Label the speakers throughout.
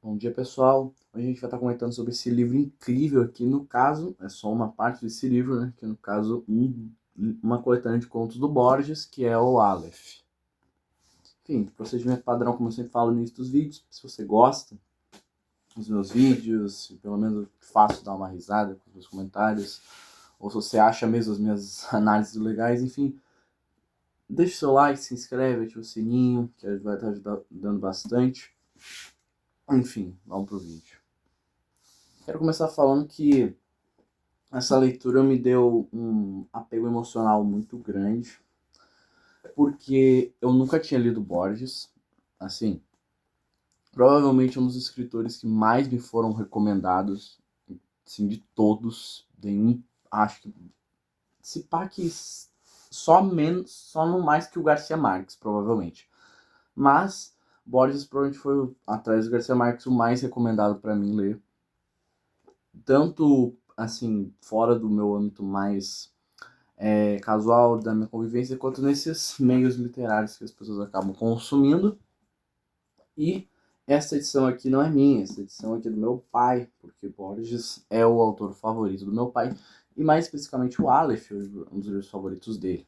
Speaker 1: Bom dia, pessoal. Hoje a gente vai estar comentando sobre esse livro incrível aqui. No caso, é só uma parte desse livro, né? Que no caso, uma coletânea de contos do Borges, que é o Aleph. Enfim, procedimento padrão, como eu sempre falo no início dos vídeos. Se você gosta dos meus vídeos, se pelo menos eu faço dar uma risada com os meus comentários, ou se você acha mesmo as minhas análises legais, enfim, deixa o seu like, se inscreve, ativa o sininho, que vai estar ajudando bastante. Enfim, vamos pro vídeo. Quero começar falando que essa leitura me deu um apego emocional muito grande, porque eu nunca tinha lido Borges. Assim, provavelmente um dos escritores que mais me foram recomendados, assim, de todos. Nenhum, acho que se pá que só não mais que o Garcia Marques, provavelmente. Mas Borges provavelmente foi, atrás do Garcia Marques, o mais recomendado para mim ler. Tanto, assim, fora do meu âmbito mais casual da minha convivência, quanto nesses meios literários que as pessoas acabam consumindo. E essa edição aqui não é minha, essa edição aqui é do meu pai, porque Borges é o autor favorito do meu pai, e mais especificamente o Aleph, um dos livros favoritos dele.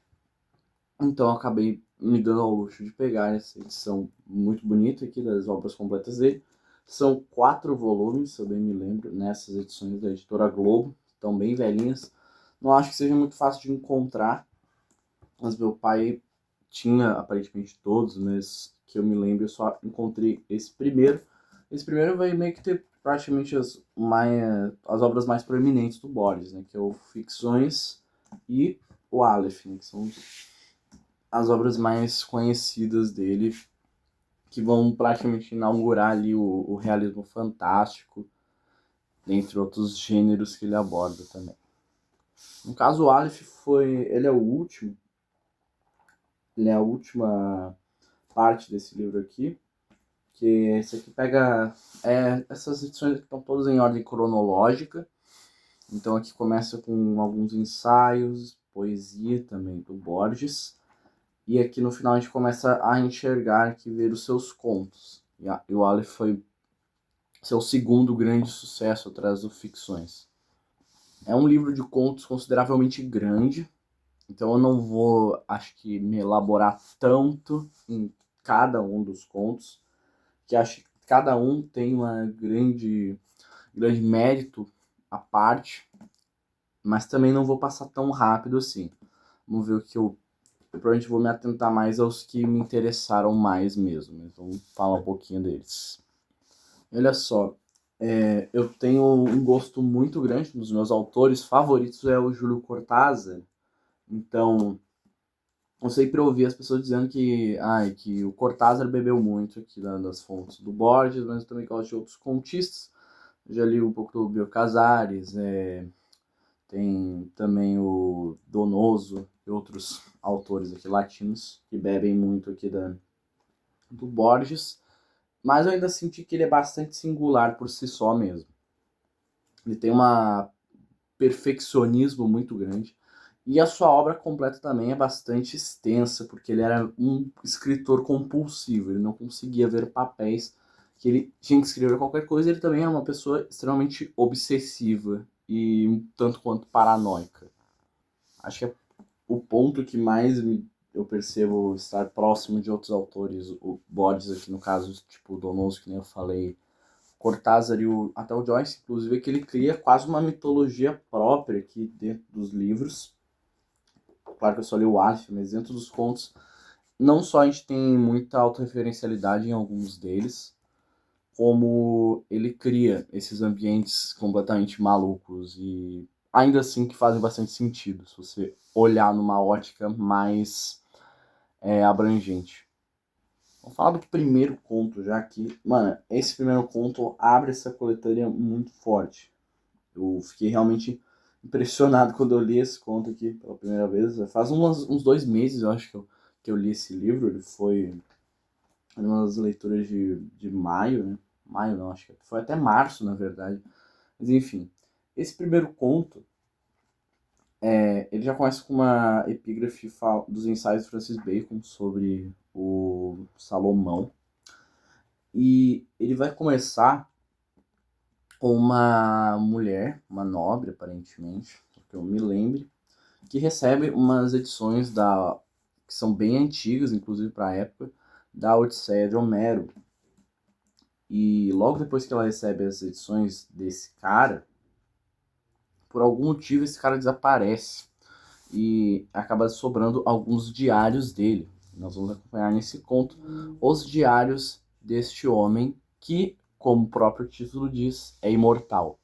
Speaker 1: Então eu acabei me dando ao luxo de pegar essa edição muito bonita aqui das obras completas dele. São 4 volumes, se eu bem me lembro, nessas edições da editora Globo, estão bem velhinhas. Não acho que seja muito fácil de encontrar, mas meu pai tinha aparentemente todos, mas que eu me lembro, eu só encontrei esse primeiro. Esse primeiro vai meio que ter praticamente as obras mais proeminentes do Borges, né, que é o Ficções e o Aleph, né, que são as obras mais conhecidas dele, que vão praticamente inaugurar ali o realismo fantástico, dentre outros gêneros que ele aborda também. No caso, o Aleph ele é o último, ele é a última parte desse livro aqui, que esse aqui pega essas edições aqui estão todas em ordem cronológica. Então aqui começa com alguns ensaios, poesia também do Borges, e aqui no final a gente começa a enxergar aqui, ver os seus contos. E o Aleph foi seu segundo grande sucesso atrás do Ficções. É um livro de contos consideravelmente grande, então eu não vou, acho que, me elaborar tanto em cada um dos contos, que acho que cada um tem uma grande mérito à parte, mas também não vou passar tão rápido assim. Vamos ver o que eu provavelmente vou me atentar mais aos que me interessaram mais mesmo. Então, vamos falar um pouquinho deles. Olha só, eu tenho um gosto muito grande, um dos meus autores favoritos é o Júlio Cortázar. Então, eu sempre ouvi as pessoas dizendo que o Cortázar bebeu muito aqui das fontes do Borges, mas eu também gosto de outros contistas. Já li um pouco do Bel Casares, tem também o Donoso e outros autores aqui latinos que bebem muito aqui do Borges, mas eu ainda senti que ele é bastante singular por si só mesmo. Ele tem um perfeccionismo muito grande. E a sua obra completa também é bastante extensa, porque ele era um escritor compulsivo, ele não conseguia ver papéis, que ele tinha que escrever qualquer coisa, ele também era uma pessoa extremamente obsessiva e um tanto quanto paranoica. Acho que é o ponto que mais eu percebo estar próximo de outros autores, o Borges aqui no caso, tipo o Donoso, que nem eu falei, Cortázar até o Joyce, inclusive, é que ele cria quase uma mitologia própria aqui dentro dos livros. Claro que eu só li o Aleph, mas dentro dos contos, não só a gente tem muita autorreferencialidade em alguns deles, como ele cria esses ambientes completamente malucos e ainda assim que fazem bastante sentido, se você olhar numa ótica mais abrangente. Vamos falar do primeiro conto já aqui. Mano, esse primeiro conto abre essa coletânea muito forte. Eu fiquei realmente impressionado quando eu li esse conto aqui pela primeira vez. Faz uns 2 meses, eu acho, que eu li esse livro. Ele foi uma das leituras de maio, né? Maio não, acho que foi até março, na verdade. Mas enfim, esse primeiro conto, ele já começa com uma epígrafe dos ensaios de Francis Bacon sobre o Salomão. E ele vai começar com uma mulher, uma nobre aparentemente, que eu me lembre, que recebe umas edições que são bem antigas, inclusive para a época, da Odisseia de Homero. E logo depois que ela recebe as edições desse cara, por algum motivo esse cara desaparece e acaba sobrando alguns diários dele. Nós vamos acompanhar nesse conto os diários deste homem que, como o próprio título diz, é imortal.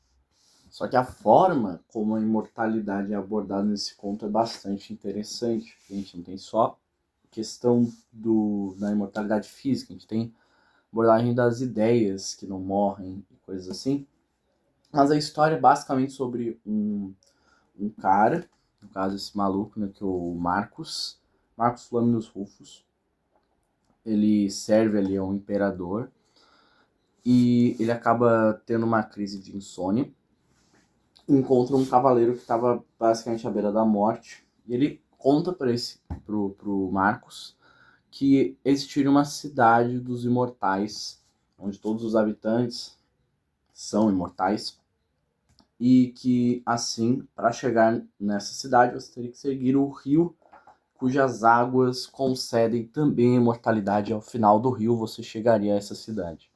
Speaker 1: Só que a forma como a imortalidade é abordada nesse conto é bastante interessante. A gente não tem só questão da imortalidade física, a gente tem abordagem das ideias que não morrem e coisas assim. Mas a história é basicamente sobre um cara, no caso esse maluco, né, que é o Marcus Flaminius Rufus. Ele serve ali ao imperador e ele acaba tendo uma crise de insônia. Encontra um cavaleiro que estava basicamente à beira da morte e ele conta pro Marcos que existiria uma cidade dos imortais, onde todos os habitantes são imortais, e que assim, para chegar nessa cidade, você teria que seguir o rio cujas águas concedem também imortalidade. Ao final do rio você chegaria a essa cidade.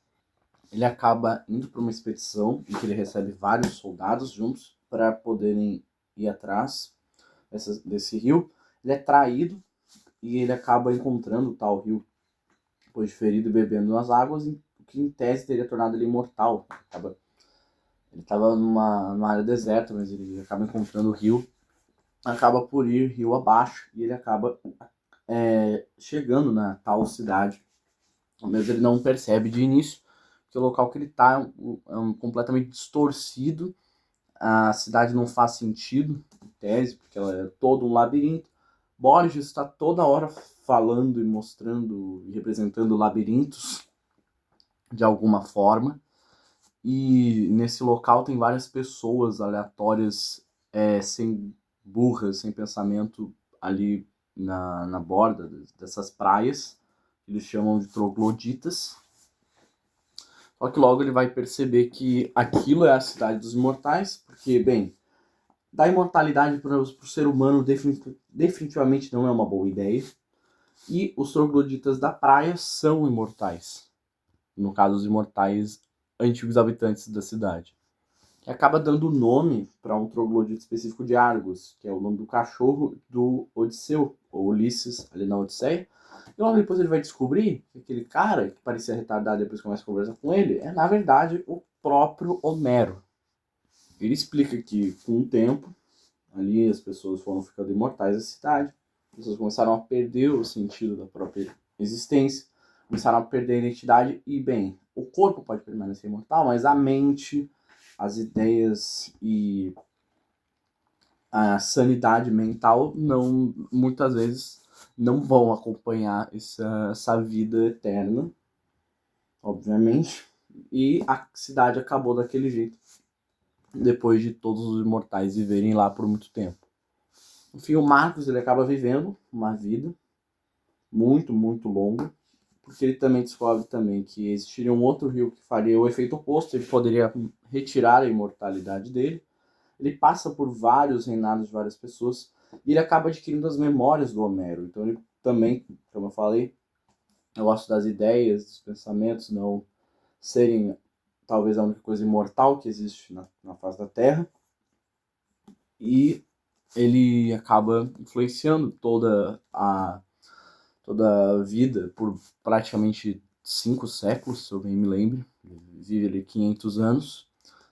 Speaker 1: Ele acaba indo para uma expedição em que ele recebe vários soldados juntos para poderem ir atrás desse rio. Ele é traído e ele acaba encontrando o tal rio, depois de ferido e bebendo nas águas, o que em tese teria tornado ele imortal. Ele estava numa área deserta, mas ele acaba encontrando o rio, acaba por ir rio abaixo e ele acaba chegando na tal cidade. Mas ele não percebe de início que o local que ele está completamente distorcido. A cidade não faz sentido, em tese, porque ela é todo um labirinto. Borges está toda hora falando e mostrando e representando labirintos de alguma forma. E nesse local tem várias pessoas aleatórias, sem burras, sem pensamento, ali na borda dessas praias. Eles chamam de trogloditas. Só que logo ele vai perceber que aquilo é a cidade dos imortais, porque, bem, dar imortalidade para o ser humano definitivamente não é uma boa ideia. E os trogloditas da praia são imortais. No caso, os imortais antigos habitantes da cidade. Que acaba dando nome para um troglodita específico de Argos, que é o nome do cachorro do Odisseu, ou Ulisses, ali na Odisseia. E logo depois ele vai descobrir que aquele cara, que parecia retardado, depois começa a conversar com ele, é na verdade o próprio Homero. Ele explica que com o tempo, ali as pessoas foram ficando imortais da cidade, as pessoas começaram a perder o sentido da própria existência, começaram a perder a identidade e, bem, o corpo pode permanecer imortal, mas a mente, as ideias e a sanidade mental não, muitas vezes não vão acompanhar essa vida eterna, obviamente, e a cidade acabou daquele jeito, depois de todos os imortais viverem lá por muito tempo. Enfim, o Marcos ele acaba vivendo uma vida muito, muito longa, porque ele também descobre também que existiria um outro rio que faria o efeito oposto, ele poderia retirar a imortalidade dele. Ele passa por vários reinados de várias pessoas e ele acaba adquirindo as memórias do Homero. Então ele também, como eu falei, eu gosto das ideias, dos pensamentos não serem talvez a única coisa imortal que existe na face da Terra. E ele acaba influenciando toda a vida por praticamente 5 séculos, se eu bem me lembro. Ele vive ali 500 anos,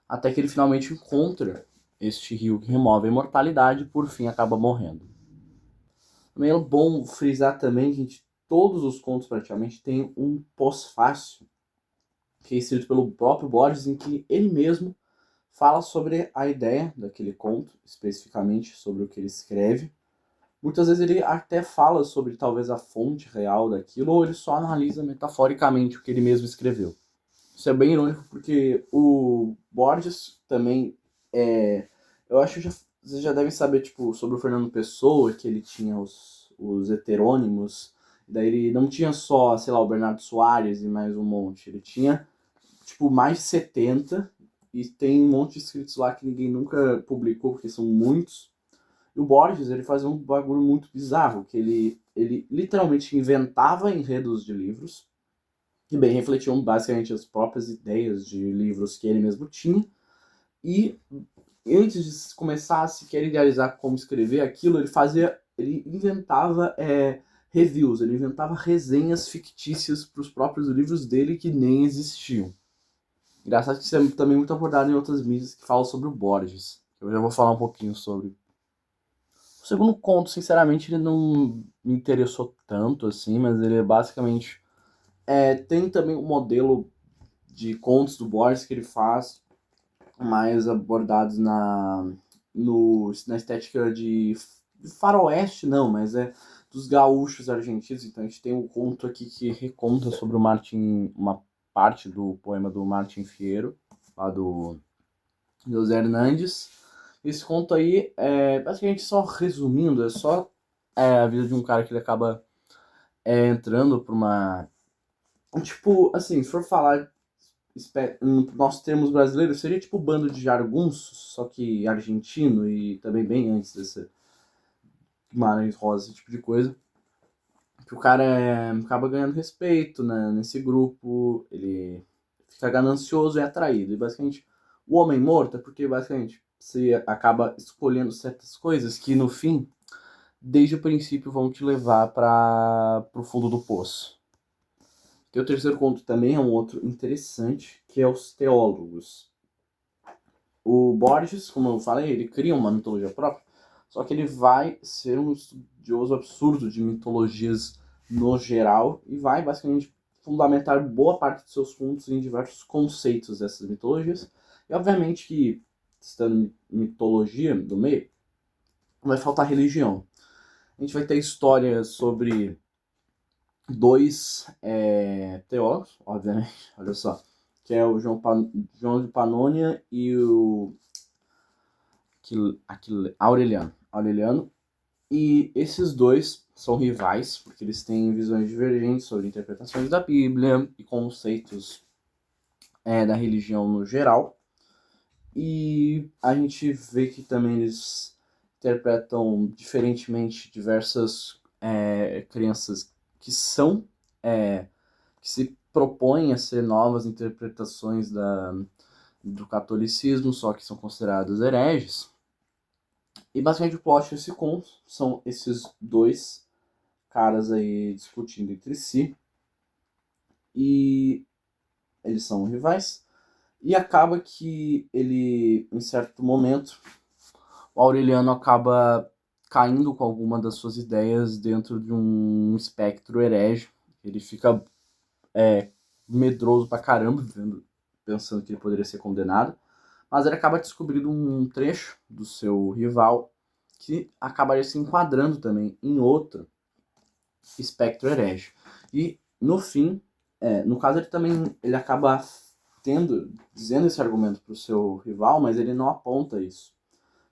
Speaker 1: até que ele finalmente encontra este rio que remove a imortalidade e por fim acaba morrendo. Também é bom frisar também que todos os contos praticamente têm um pós-fácil, que é escrito pelo próprio Borges, em que ele mesmo fala sobre a ideia daquele conto, especificamente sobre o que ele escreve. Muitas vezes ele até fala sobre talvez a fonte real daquilo, ou ele só analisa metaforicamente o que ele mesmo escreveu. Isso é bem irônico, porque o Borges também eu acho que vocês já devem saber, tipo, sobre o Fernando Pessoa, que ele tinha os heterônimos, Daí ele não tinha só, sei lá, o Bernardo Soares e mais um monte. Ele tinha, tipo, mais de 70 e tem um monte de escritos lá que ninguém nunca publicou, porque são muitos. E o Borges, ele fazia um bagulho muito bizarro, que ele literalmente inventava enredos de livros, que bem refletiam basicamente as próprias ideias de livros que ele mesmo tinha, e antes de começar a sequer idealizar como escrever aquilo, ele inventava reviews, ele inventava resenhas fictícias para os próprios livros dele que nem existiam. Engraçado que isso é também muito abordado em outras mídias que falam sobre o Borges. Eu já vou falar um pouquinho sobre. O segundo conto, sinceramente, ele não me interessou tanto assim, mas ele é basicamente. Tem também um modelo de contos do Borges que ele faz mais abordados na estética de faroeste, não, mas é dos gaúchos argentinos. Então a gente tem um conto aqui que reconta sobre o Martin, uma parte do poema do Martin Fierro, lá do José Hernandes. Esse conto aí, basicamente só resumindo, é só a vida de um cara que ele acaba entrando pra uma... Tipo, assim, se for falar em nossos termos brasileiros, seria tipo bando de jagunços, só que argentino e também bem antes desse Guimarães Rosa, esse tipo de coisa. Que o cara acaba ganhando respeito, né, nesse grupo, ele fica ganancioso e atraído. E basicamente, o homem morto é porque basicamente você acaba escolhendo certas coisas que no fim, desde o princípio, vão te levar para o fundo do poço. E o terceiro conto também é um outro interessante, que é os teólogos. O Borges, como eu falei, ele cria uma mitologia própria, só que ele vai ser um estudioso absurdo de mitologias no geral e vai basicamente fundamentar boa parte dos seus contos em diversos conceitos dessas mitologias. E obviamente que, estando mitologia no meio, vai faltar religião. A gente vai ter histórias sobre dois teólogos, obviamente, olha só, que é o João de Panônia e o Aureliano. E esses dois são rivais, porque eles têm visões divergentes sobre interpretações da Bíblia e conceitos da religião no geral. E a gente vê que também eles interpretam diferentemente diversas crenças que são que se propõem a ser novas interpretações do catolicismo, só que são consideradas hereges. E basicamente o plot desse conto são esses dois caras aí discutindo entre si. E eles são rivais. E acaba que ele, em certo momento, o Aureliano acaba caindo com alguma das suas ideias dentro de um espectro herege. Ele fica medroso pra caramba, pensando que ele poderia ser condenado. Mas ele acaba descobrindo um trecho do seu rival que acabaria se enquadrando também em outro espectro herege. E no fim, no caso ele acaba dizendo esse argumento para o seu rival, mas ele não aponta isso.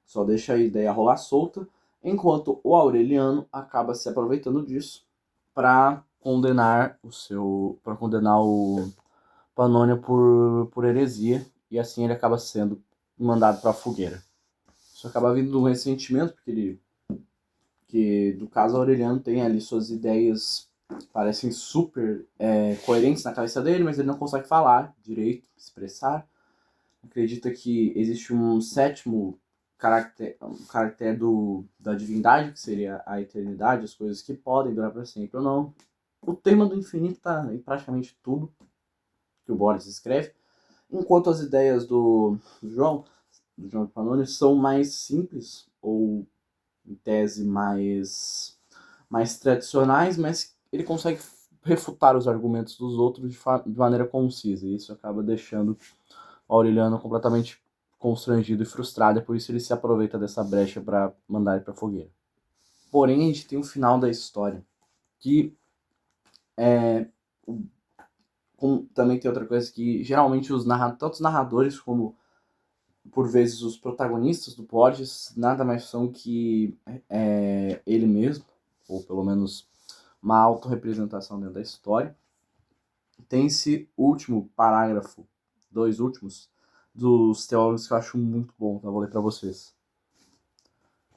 Speaker 1: Só deixa a ideia rolar solta, enquanto o Aureliano acaba se aproveitando disso para condenar o Panônia por heresia, e assim ele acaba sendo mandado para a fogueira. Isso acaba vindo de um ressentimento, porque do caso Aureliano tem ali suas ideias que parecem super coerentes na cabeça dele, mas ele não consegue falar direito, expressar. Acredita que existe um sétimo caractere da divindade, que seria a eternidade, as coisas que podem durar para sempre ou não. O tema do infinito está em praticamente tudo que o Borges escreve, enquanto as ideias do João de Panoni são mais simples, ou em tese mais tradicionais, mas ele consegue refutar os argumentos dos outros de maneira concisa, e isso acaba deixando o Aureliano completamente constrangido e frustrado, é por isso ele se aproveita dessa brecha para mandar ele para fogueira. Porém, a gente tem o final da história, que também tem outra coisa que geralmente tanto os narradores como por vezes os protagonistas do Borges nada mais são que ele mesmo, ou pelo menos uma autorrepresentação dentro da história. Tem esse último parágrafo, 2 últimos, dos teólogos que eu acho muito bom, então eu vou ler para vocês.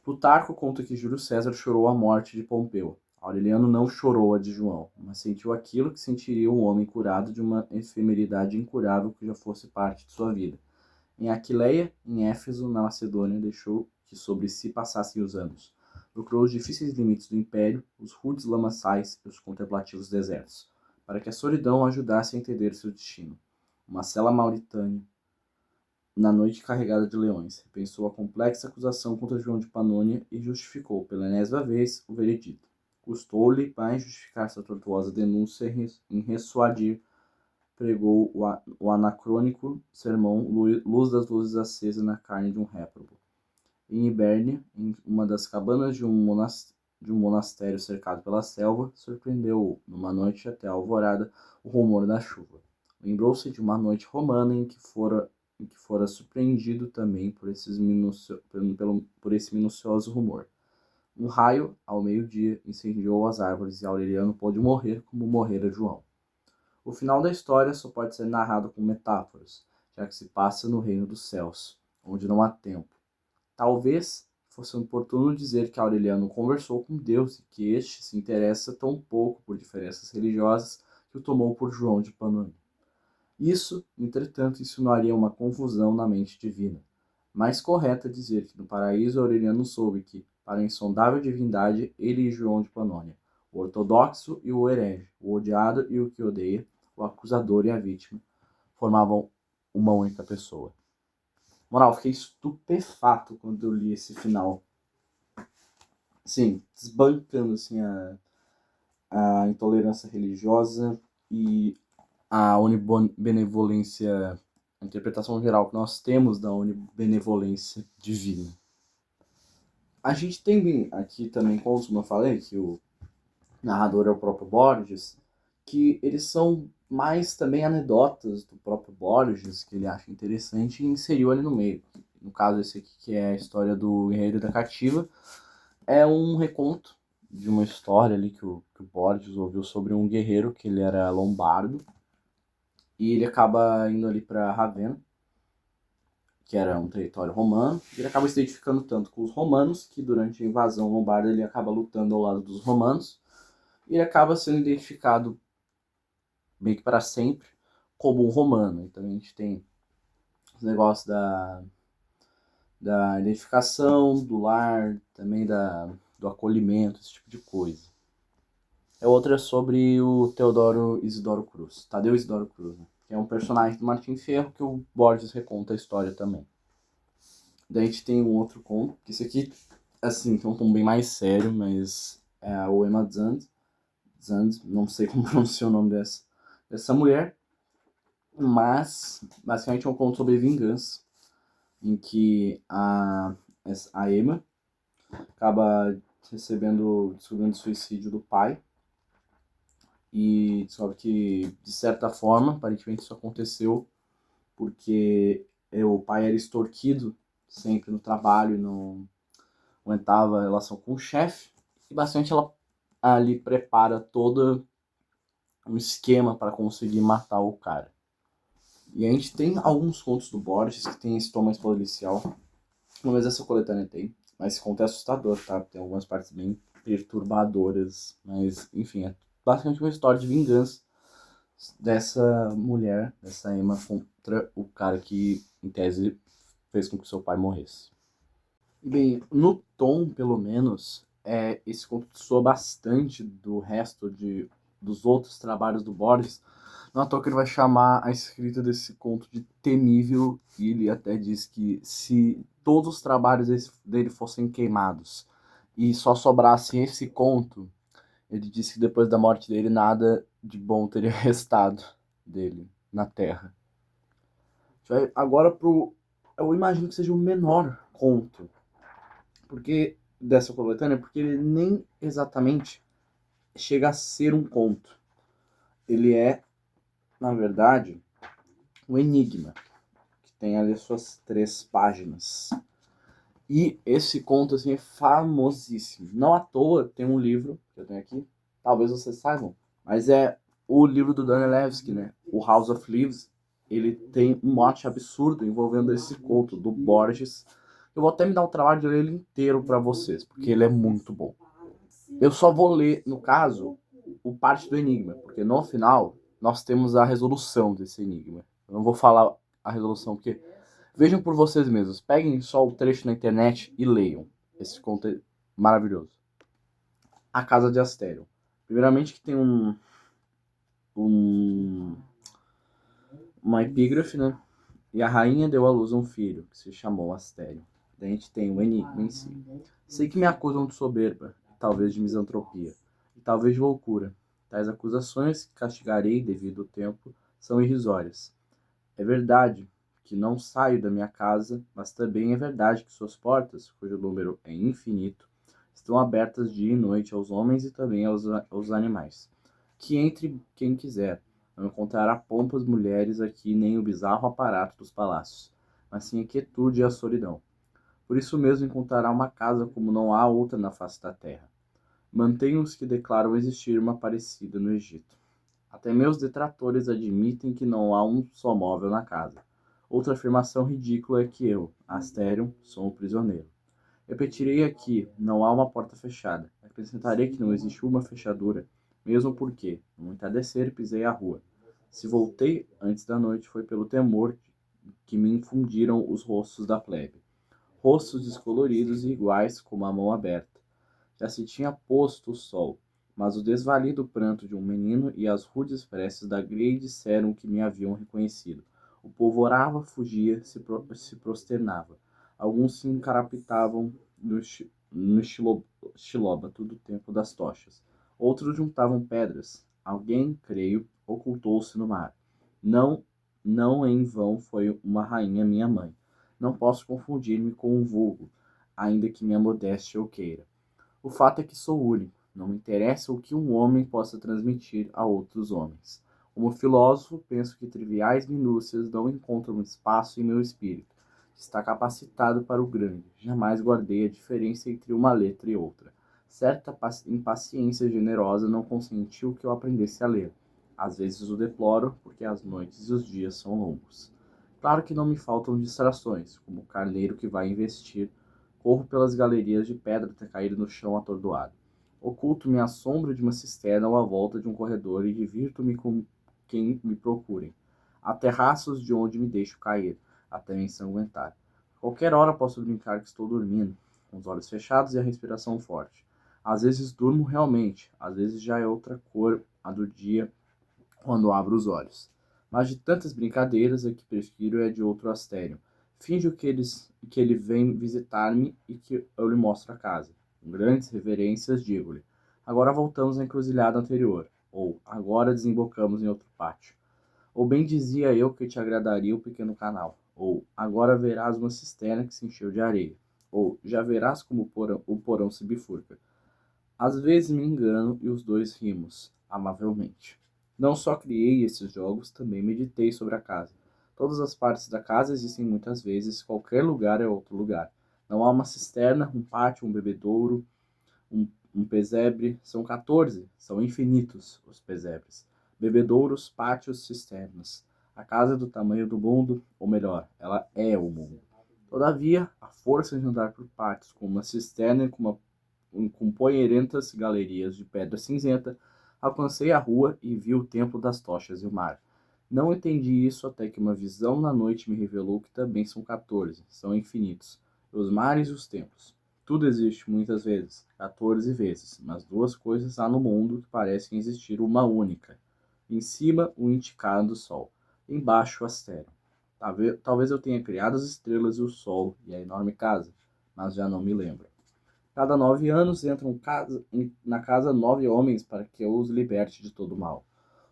Speaker 1: Plutarco conta que Júlio César chorou a morte de Pompeu. Aureliano não chorou a de João, mas sentiu aquilo que sentiria um homem curado de uma efemeridade incurável que já fosse parte de sua vida. Em Aquileia, em Éfeso, na Macedônia, deixou que sobre si passassem os anos. Procurou os difíceis limites do império, os rudes lamaçais e os contemplativos desertos, para que a solidão o ajudasse a entender seu destino. Uma cela mauritânia, na noite carregada de leões, repensou a complexa acusação contra João de Panônia e justificou, pela enésima vez, o veredito. Custou-lhe mais justificar sua tortuosa denúncia em ressuadir, pregou o anacrônico sermão Luz das luzes acesa na carne de um réprobo. Em Iberne, em uma das cabanas de um monastério cercado pela selva, surpreendeu-o, numa noite até a alvorada, o rumor da chuva. Lembrou-se de uma noite romana em que fora surpreendido também por esse minucioso rumor. Um raio, ao meio-dia, incendiou as árvores e Aureliano pôde morrer como morrera João. O final da história só pode ser narrado com metáforas, já que se passa no reino dos céus, onde não há tempo. Talvez fosse oportuno dizer que Aureliano conversou com Deus e que este se interessa tão pouco por diferenças religiosas que o tomou por João de Panônia. Isso, entretanto, insinuaria uma confusão na mente divina. Mais correto é dizer que no paraíso Aureliano soube que, para a insondável divindade, ele e João de Panônia, o ortodoxo e o herege, o odiado e o que odeia, o acusador e a vítima, formavam uma única pessoa. Moral, fiquei estupefato quando eu li esse final. Sim, desbancando assim, a intolerância religiosa e a onibenevolência, a interpretação geral que nós temos da onibenevolência divina. A gente tem aqui também, como eu falei, que o narrador é o próprio Borges, que eles são mais também anedotas do próprio Borges, que ele acha interessante e inseriu ali no meio. No caso, esse aqui, que é a história do Guerreiro da Cativa, é um reconto de uma história ali que o Borges ouviu sobre um guerreiro, que ele era lombardo, e ele acaba indo ali para Ravenna, que era um território romano, e ele acaba se identificando tanto com os romanos, que durante a invasão lombarda ele acaba lutando ao lado dos romanos, e ele acaba sendo identificado meio que para sempre como um romano. Então a gente tem os negócios da identificação, do lar, também do acolhimento, esse tipo de coisa. A outra é sobre o Teodoro Isidoro Cruz, Tadeu Isidoro Cruz, né? Que é um personagem do Martim Fierro que o Borges reconta a história também. Daí a gente tem um outro conto, que esse aqui, assim, tem um tom bem mais sério, mas é o Emma Zand, não sei como pronunciar o nome dessa mulher, mas basicamente é um conto sobre vingança, em que a Emma acaba descobrindo o suicídio do pai e descobre que, de certa forma, aparentemente isso aconteceu porque o pai era extorquido sempre no trabalho e não aguentava a relação com o chefe, e bastante ela ali prepara todo um esquema para conseguir matar o cara. E a gente tem alguns contos do Borges que tem esse tom mais policial, pelo menos essa coletânea tem, mas esse conto é assustador, tá? Tem algumas partes bem perturbadoras, mas enfim, é basicamente uma história de vingança dessa mulher, dessa Emma, contra o cara que, em tese, fez com que seu pai morresse. E bem, no tom, pelo menos, esse conto soa bastante do resto dos outros trabalhos do Borges. Não é à toa que ele vai chamar a escrita desse conto de temível, e ele até diz que se todos os trabalhos dele fossem queimados e só sobrasse esse conto, ele disse que depois da morte dele nada de bom teria restado dele na Terra. A gente vai agora eu imagino que seja o menor conto dessa coletânea, porque ele nem exatamente chega a ser um conto. Ele é, na verdade, um enigma, que tem ali suas 3 páginas. E esse conto assim, é famosíssimo. Não à toa tem um livro, que eu tenho aqui, talvez vocês saibam, mas é o livro do Danilevsky, né? O House of Leaves. Ele tem um mote absurdo envolvendo esse conto do Borges. Eu vou até me dar o trabalho de ler ele inteiro para vocês, porque ele é muito bom. Eu só vou ler, no caso, o parte do enigma, porque no final nós temos a resolução desse enigma. Eu não vou falar a resolução, porque vejam por vocês mesmos. Peguem só o trecho na internet e leiam. Esse conto é maravilhoso. A Casa de Astério. Primeiramente que tem uma epígrafe, né? E a rainha deu à luz a um filho, que se chamou Astério. Daí a gente tem o enigma em si. Sei que me acusam de soberba, talvez de misantropia, e talvez de loucura. Tais acusações, que castigarei devido ao tempo, são irrisórias. É verdade que não saio da minha casa, mas também é verdade que suas portas, cujo número é infinito, estão abertas dia e noite aos homens e também aos animais. Que entre quem quiser, não encontrará pompas mulheres aqui nem o bizarro aparato dos palácios, mas sim a quietude e a solidão. Por isso mesmo encontrará uma casa como não há outra na face da terra. Mantenho os que declaram existir uma parecida no Egito. Até meus detratores admitem que não há um só móvel na casa. Outra afirmação ridícula é que eu, Astério, sou um prisioneiro. Repetirei aqui, não há uma porta fechada. Acrescentarei que não existe uma fechadura, mesmo porque, no entardecer, pisei a rua. Se voltei antes da noite foi pelo temor que me infundiram os rostos da plebe. Rostos descoloridos e iguais como a mão aberta. Já se tinha posto o sol, mas o desvalido pranto de um menino e as rudes preces da grei disseram que me haviam reconhecido. O povo orava, fugia, se prosternava. Alguns se encarapitavam no xilóbato do tempo das tochas. Outros juntavam pedras. Alguém, creio, ocultou-se no mar. Não, não em vão foi uma rainha minha mãe. Não posso confundir-me com um vulgo, ainda que minha modéstia o queira. O fato é que sou único. Não me interessa o que um homem possa transmitir a outros homens. Como filósofo, penso que triviais minúcias não encontram espaço em meu espírito, que está capacitado para o grande. Jamais guardei a diferença entre uma letra e outra. Certa impaciência generosa não consentiu que eu aprendesse a ler. Às vezes o deploro, porque as noites e os dias são longos. Claro que não me faltam distrações, como o carneiro que vai investir. Corro pelas galerias de pedra até cair no chão atordoado. Oculto-me à sombra de uma cisterna ou à volta de um corredor e divirto-me com quem me procurem. Há terraços de onde me deixo cair, até me ensanguentar. Qualquer hora posso brincar que estou dormindo, com os olhos fechados e a respiração forte. Às vezes durmo realmente, às vezes já é outra cor a do dia quando abro os olhos. Mas de tantas brincadeiras, a que prefiro é de outro Astério. Finjo que ele vem visitar-me e que eu lhe mostro a casa. Com grandes reverências, digo-lhe: agora voltamos à encruzilhada anterior. Ou, agora desembocamos em outro pátio. Ou bem dizia eu que te agradaria o pequeno canal. Ou, agora verás uma cisterna que se encheu de areia. Ou, já verás como o porão se bifurca. Às vezes me engano e os dois rimos, amavelmente. Não só criei esses jogos, também meditei sobre a casa. Todas as partes da casa existem muitas vezes, qualquer lugar é outro lugar. Não há uma cisterna, um pátio, um bebedouro, um pesebre. São 14, são infinitos os pesebres. Bebedouros, pátios, cisternas. A casa é do tamanho do mundo, ou melhor, ela é o mundo. Todavia, a força de andar por pátios com uma cisterna e com poeirentas galerias de pedra cinzenta, alcancei a rua e vi o templo das tochas e o mar. Não entendi isso até que uma visão na noite me revelou que também são 14, são infinitos, os mares e os templos. Tudo existe muitas vezes, 14 vezes, mas duas coisas há no mundo que parecem existir uma única. Em cima, o indicado do sol, embaixo, o astério. Talvez eu tenha criado as estrelas e o sol e a enorme casa, mas já não me lembro. Cada 9 anos entram na casa 9 homens para que eu os liberte de todo mal.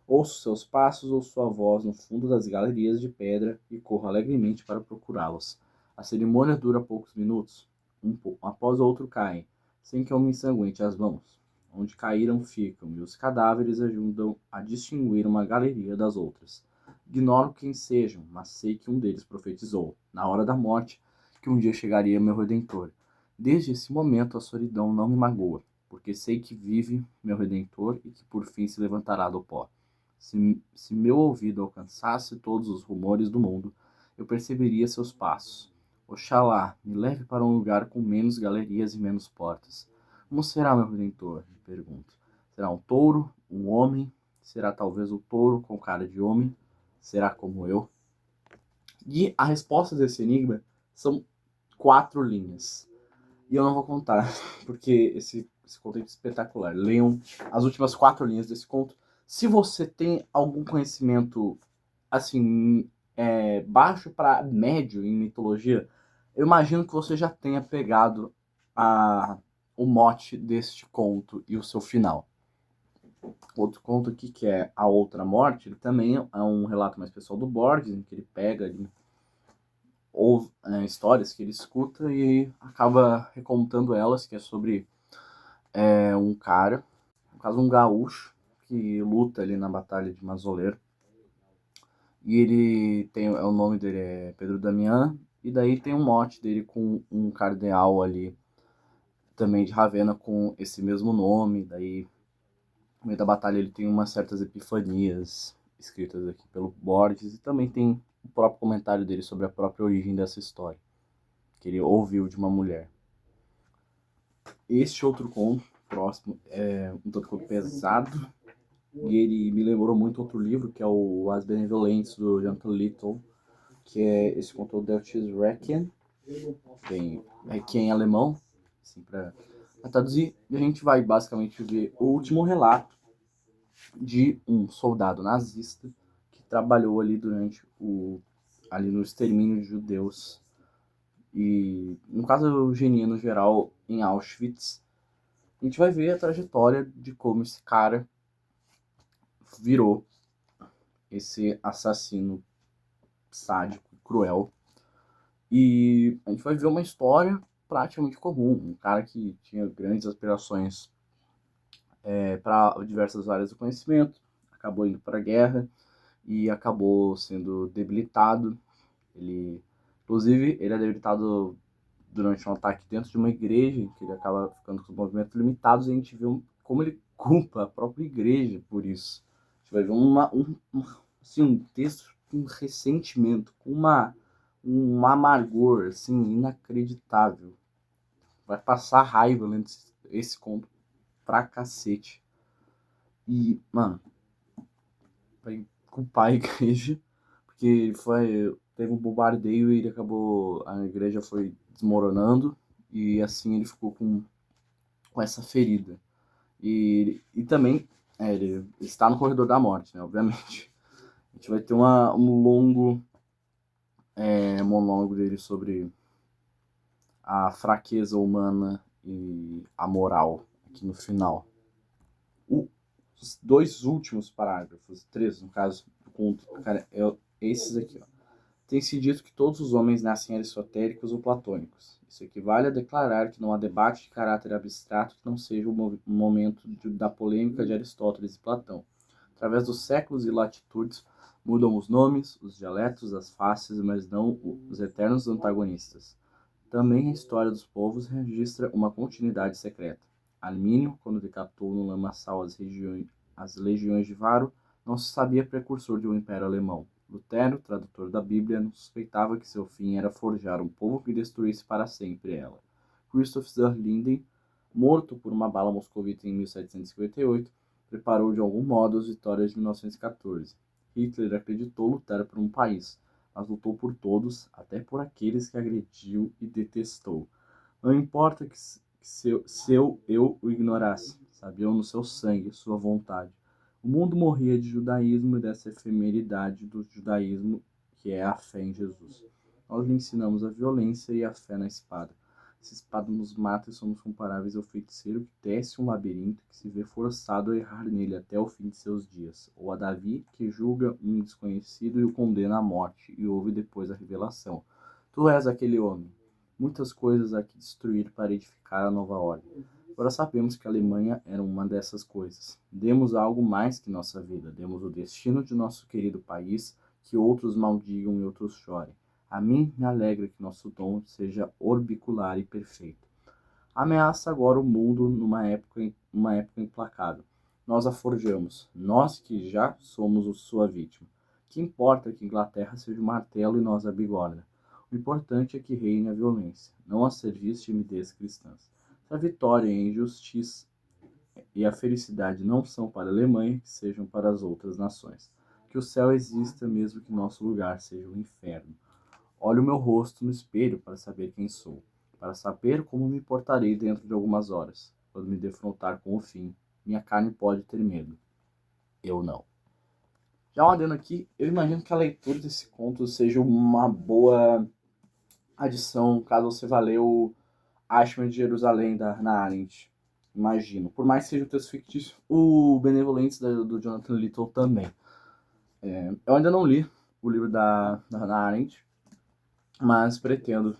Speaker 1: Ouço seus passos ou sua voz no fundo das galerias de pedra e corro alegremente para procurá-los. A cerimônia dura poucos minutos. Um após outro caem, sem que eu me ensanguente as mãos. Onde caíram ficam, e os cadáveres ajudam a distinguir uma galeria das outras. Ignoro quem sejam, mas sei que um deles profetizou, na hora da morte, que um dia chegaria meu Redentor. Desde esse momento a solidão não me magoa, porque sei que vive meu Redentor e que por fim se levantará do pó. Se meu ouvido alcançasse todos os rumores do mundo, eu perceberia seus passos. Oxalá me leve para um lugar com menos galerias e menos portas. Como será meu Redentor? Me pergunto. Será um touro? Um homem? Será talvez o touro com cara de homem? Será como eu? E a resposta desse enigma são 4 linhas. E eu não vou contar, porque esse conto é espetacular. Leiam as últimas 4 linhas desse conto. Se você tem algum conhecimento, assim, baixo para médio em mitologia, eu imagino que você já tenha pegado o mote deste conto e o seu final. Outro conto aqui, que é A Outra Morte, ele também é um relato mais pessoal do Borges, em que ele pega ali, ou histórias que ele escuta e acaba recontando elas, que é sobre um cara, no caso um gaúcho, que luta ali na Batalha de Mazoleiro. E ele tem, o nome dele é Pedro Damião, e daí tem um mote dele com um cardeal ali, também de Ravenna, com esse mesmo nome. Daí, no meio da batalha, ele tem umas certas epifanias escritas aqui pelo Borges, e também tem o próprio comentário dele sobre a própria origem dessa história, que ele ouviu de uma mulher. Este outro conto, próximo, é um tanto quanto pesado, e ele me lembrou muito outro livro, que é o As Benevolentes, do Jonathan Littell, que é esse conto Deutsches Requiem, tem Requiem em alemão, assim, para traduzir, e a gente vai basicamente ver o último relato de um soldado nazista que trabalhou ali durante ali no extermínio de judeus, e no caso eugenia geral em Auschwitz. A gente vai ver a trajetória de como esse cara virou esse assassino sádico e cruel. E a gente vai ver uma história praticamente comum. Um cara que tinha grandes aspirações para diversas áreas do conhecimento, acabou indo para a guerra e acabou sendo debilitado. Inclusive, ele é debilitado durante um ataque dentro de uma igreja, em que ele acaba ficando com os movimentos limitados, e a gente vê como ele culpa a própria igreja por isso. A gente vai ver um texto com ressentimento, com um amargor assim, inacreditável. Vai passar raiva lendo esse conto pra cacete. E, mano, vai culpar a igreja, porque teve um bombardeio e a igreja foi desmoronando, e assim ele ficou com essa ferida. E também, ele está no corredor da morte, né, obviamente. A gente vai ter um longo monólogo dele sobre a fraqueza humana e a moral aqui no final. Os 2 últimos parágrafos, 3 no caso, do conto, cara, esses aqui, ó. Tem-se dito que todos os homens nascem aristotéricos ou platônicos. Isso equivale a declarar que não há debate de caráter abstrato que não seja o momento da polêmica de Aristóteles e Platão. Através dos séculos e latitudes, mudam os nomes, os dialetos, as faces, mas não os eternos antagonistas. Também a história dos povos registra uma continuidade secreta. Armínio, quando decapitou no lamaçal as legiões de Varo, não se sabia precursor de um império alemão. Lutero, tradutor da Bíblia, não suspeitava que seu fim era forjar um povo que destruísse para sempre ela. Christoph zur Linden, morto por uma bala moscovita em 1758, preparou de algum modo as vitórias de 1914. Hitler acreditou lutar por um país, mas lutou por todos, até por aqueles que agrediu e detestou. Não importa que seu eu o ignorasse, sabiam no seu sangue sua vontade. O mundo morria de judaísmo e dessa efemeridade do judaísmo que é a fé em Jesus. Nós lhe ensinamos a violência e a fé na espada. Se a espada nos mata, somos comparáveis ao feiticeiro que tece um labirinto e que se vê forçado a errar nele até o fim de seus dias, ou a Davi que julga um desconhecido e o condena à morte e ouve depois a revelação. Tu és aquele homem. Muitas coisas há que destruir para edificar a nova ordem. Agora sabemos que a Alemanha era uma dessas coisas. Demos algo mais que nossa vida. Demos o destino de nosso querido país, que outros maldigam e outros chorem. A mim me alegra que nosso dom seja orbicular e perfeito. ameaça agora o mundo numa época implacável. Nós a forjamos, nós que já somos sua vítima. Que importa que Inglaterra seja o martelo e nós a bigorna? O importante é que reine a violência, não a serviço de timidez cristãs. Se a vitória e a injustiça e a felicidade não são para a Alemanha, que sejam para as outras nações. Que o céu exista mesmo que nosso lugar seja o inferno. Olho o meu rosto no espelho para saber quem sou, para saber como me portarei dentro de algumas horas. Quando me defrontar com o fim, minha carne pode ter medo. Eu não. Já um adendo aqui, eu imagino que a leitura desse conto seja uma boa adição, caso você vá ler o Ashman de Jerusalém, da Hannah Arendt. Imagino. Por mais que seja um texto fictício, o Benevolentes do Jonathan Little também. Eu ainda não li o livro da Hannah Arendt, mas pretendo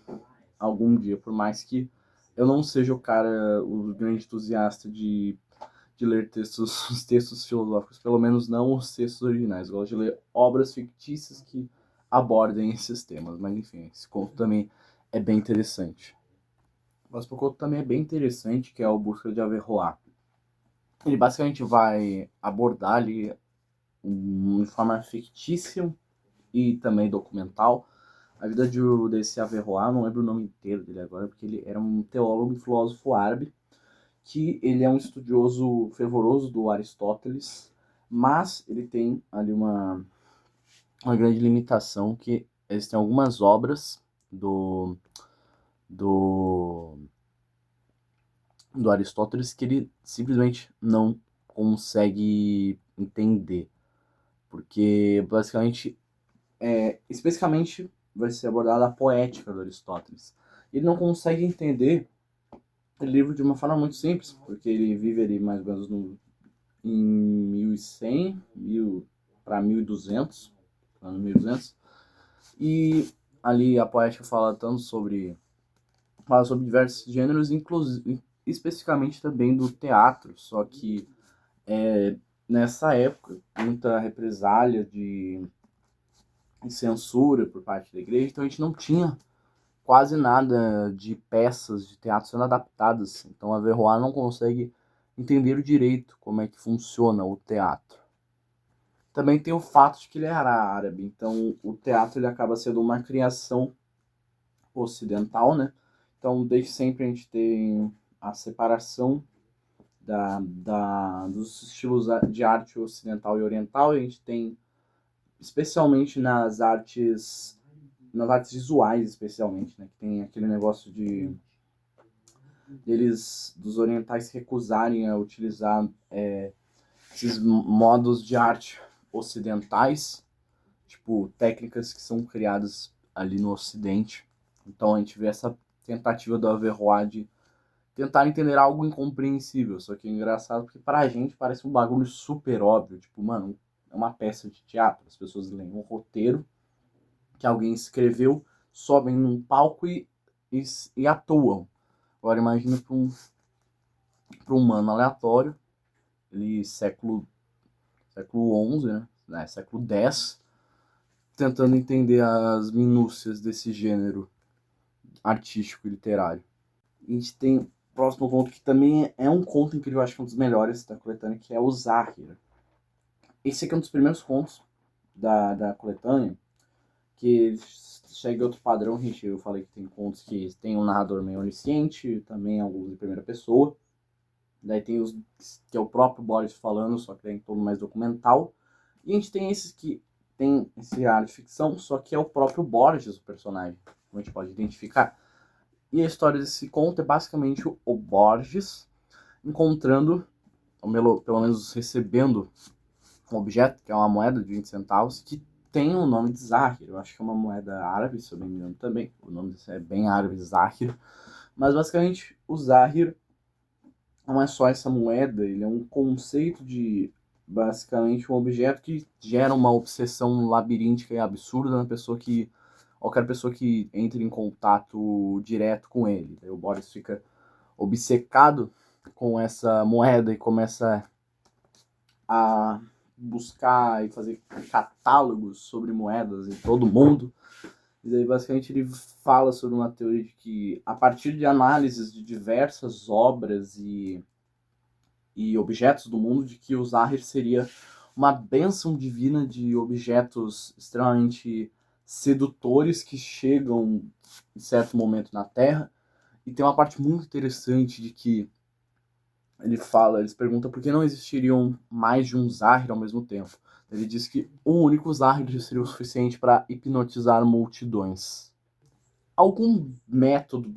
Speaker 1: algum dia, por mais que eu não seja o grande entusiasta de ler os textos filosóficos, pelo menos não os textos originais. Eu gosto de ler obras fictícias que abordem esses temas, mas enfim, esse conto também é bem interessante. Mas o conto também é bem interessante, que é o Busca de Averroes. Ele basicamente vai abordar ali, de forma fictícia e também documental, a vida desse Averroes. Não lembro o nome inteiro dele agora, porque ele era um teólogo e filósofo árabe, que ele é um estudioso fervoroso do Aristóteles, mas ele tem ali uma grande limitação, que existem algumas obras do, do Aristóteles que ele simplesmente não consegue entender, porque basicamente, especificamente vai ser abordada a poética do Aristóteles. Ele não consegue entender o livro de uma forma muito simples, porque ele vive ali mais ou menos em 1100 para 1200, ano 1200, e ali a poética fala sobre diversos gêneros, inclusive especificamente também do teatro, só que nessa época muita represália de censura por parte da igreja, então a gente não tinha quase nada de peças de teatro sendo adaptadas, então a Averroes não consegue entender direito como é que funciona o teatro. Também tem o fato de que ele era árabe, então o teatro ele acaba sendo uma criação ocidental, né? Então desde sempre a gente tem a separação dos estilos de arte ocidental e oriental, e a gente tem especialmente nas artes visuais, especialmente, né? Que tem aquele negócio dos orientais se recusarem a utilizar esses modos de arte ocidentais, tipo técnicas que são criadas ali no Ocidente. Então a gente vê essa tentativa do Averroes de tentar entender algo incompreensível, só que é engraçado porque pra gente parece um bagulho super óbvio, tipo, mano, é uma peça de teatro, as pessoas leem um roteiro que alguém escreveu, sobem num palco e atuam. Agora imagina para um mano aleatório, ele século XI, né, século X, tentando entender as minúcias desse gênero artístico e literário. A gente tem o próximo conto, que também é um conto que eu acho que é um dos melhores da coletânea, que é o Zahir. Esse aqui é um dos primeiros contos da coletânea, que segue outro padrão. Eu falei que tem contos que tem um narrador meio onisciente, também alguns em primeira pessoa. Daí tem os que é o próprio Boris falando, só que tem todo mais documental. E a gente tem esses que tem esse ar de ficção, só que é o próprio Borges, o personagem, como a gente pode identificar. E a história desse conto é basicamente o Borges encontrando, ou pelo menos recebendo, um objeto, que é uma moeda de 20 centavos, que tem o nome de Zahir. Eu acho que é uma moeda árabe, se eu não me engano também. O nome desse é bem árabe, Zahir. Mas basicamente o Zahir não é só essa moeda, ele é um conceito de basicamente um objeto que gera uma obsessão labiríntica e absurda na pessoa que qualquer pessoa que entre em contato direto com ele. Daí o Boris fica obcecado com essa moeda e começa a buscar e fazer catálogos sobre moedas em todo o mundo. E daí basicamente ele fala sobre uma teoria de que, a partir de análises de diversas obras e objetos do mundo, de que o Zahir seria uma bênção divina de objetos extremamente sedutores que chegam em certo momento na Terra. E tem uma parte muito interessante de que eles perguntam por que não existiriam mais de um Zahir ao mesmo tempo. Ele diz que um único Zahir seria o suficiente para hipnotizar multidões. Algum método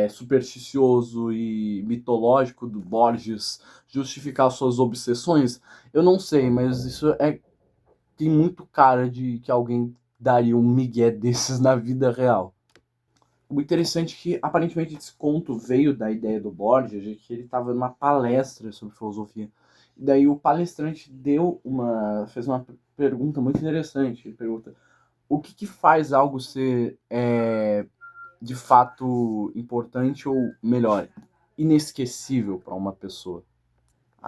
Speaker 1: supersticioso e mitológico do Borges justificar suas obsessões? Eu não sei, mas tem muito cara de que alguém daria um migué desses na vida real. O interessante é que, aparentemente, esse conto veio da ideia do Borges, de que ele estava numa palestra sobre filosofia. E daí o palestrante fez uma pergunta muito interessante. Ele pergunta: o que faz algo ser de fato importante ou, melhor, inesquecível para uma pessoa?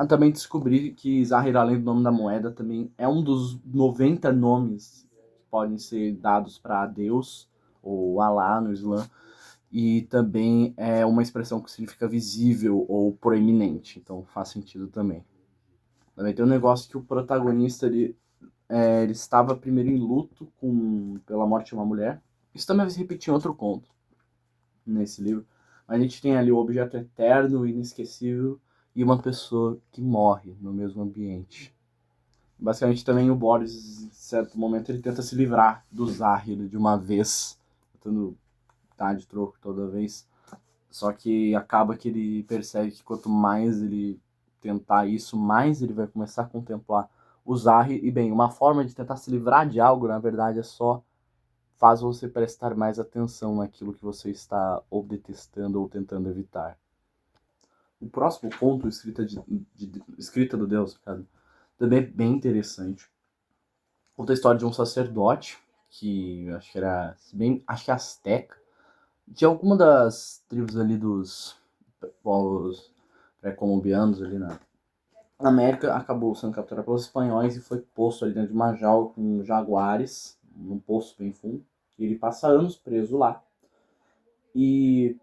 Speaker 1: Também descobri que Zahir, além do nome da moeda, também é um dos 90 nomes que podem ser dados para Deus ou Alá no Islã. E também é uma expressão que significa visível ou proeminente, então faz sentido também. Também tem um negócio que o protagonista ele estava primeiro em luto pela morte de uma mulher. Isso também vai se repetir em outro conto nesse livro. Mas a gente tem ali o objeto eterno, inesquecível e uma pessoa que morre no mesmo ambiente. Basicamente também o Boris, em certo momento, ele tenta se livrar do Zahir de uma vez, tentando dar de troco toda vez. Só que acaba que ele percebe que quanto mais ele tentar isso, mais ele vai começar a contemplar o Zahir. E bem, uma forma de tentar se livrar de algo, na verdade, é só faz você prestar mais atenção naquilo que você está ou detestando ou tentando evitar. O próximo conto, Escrita do Deus, cara, também é bem interessante. Conta a história de um sacerdote que acho que é asteca, de alguma das tribos ali dos povos pré-colombianos ali na América, acabou sendo capturado pelos espanhóis e foi posto ali dentro de uma jaula com jaguares, num poço bem fundo. E ele passa anos preso lá. E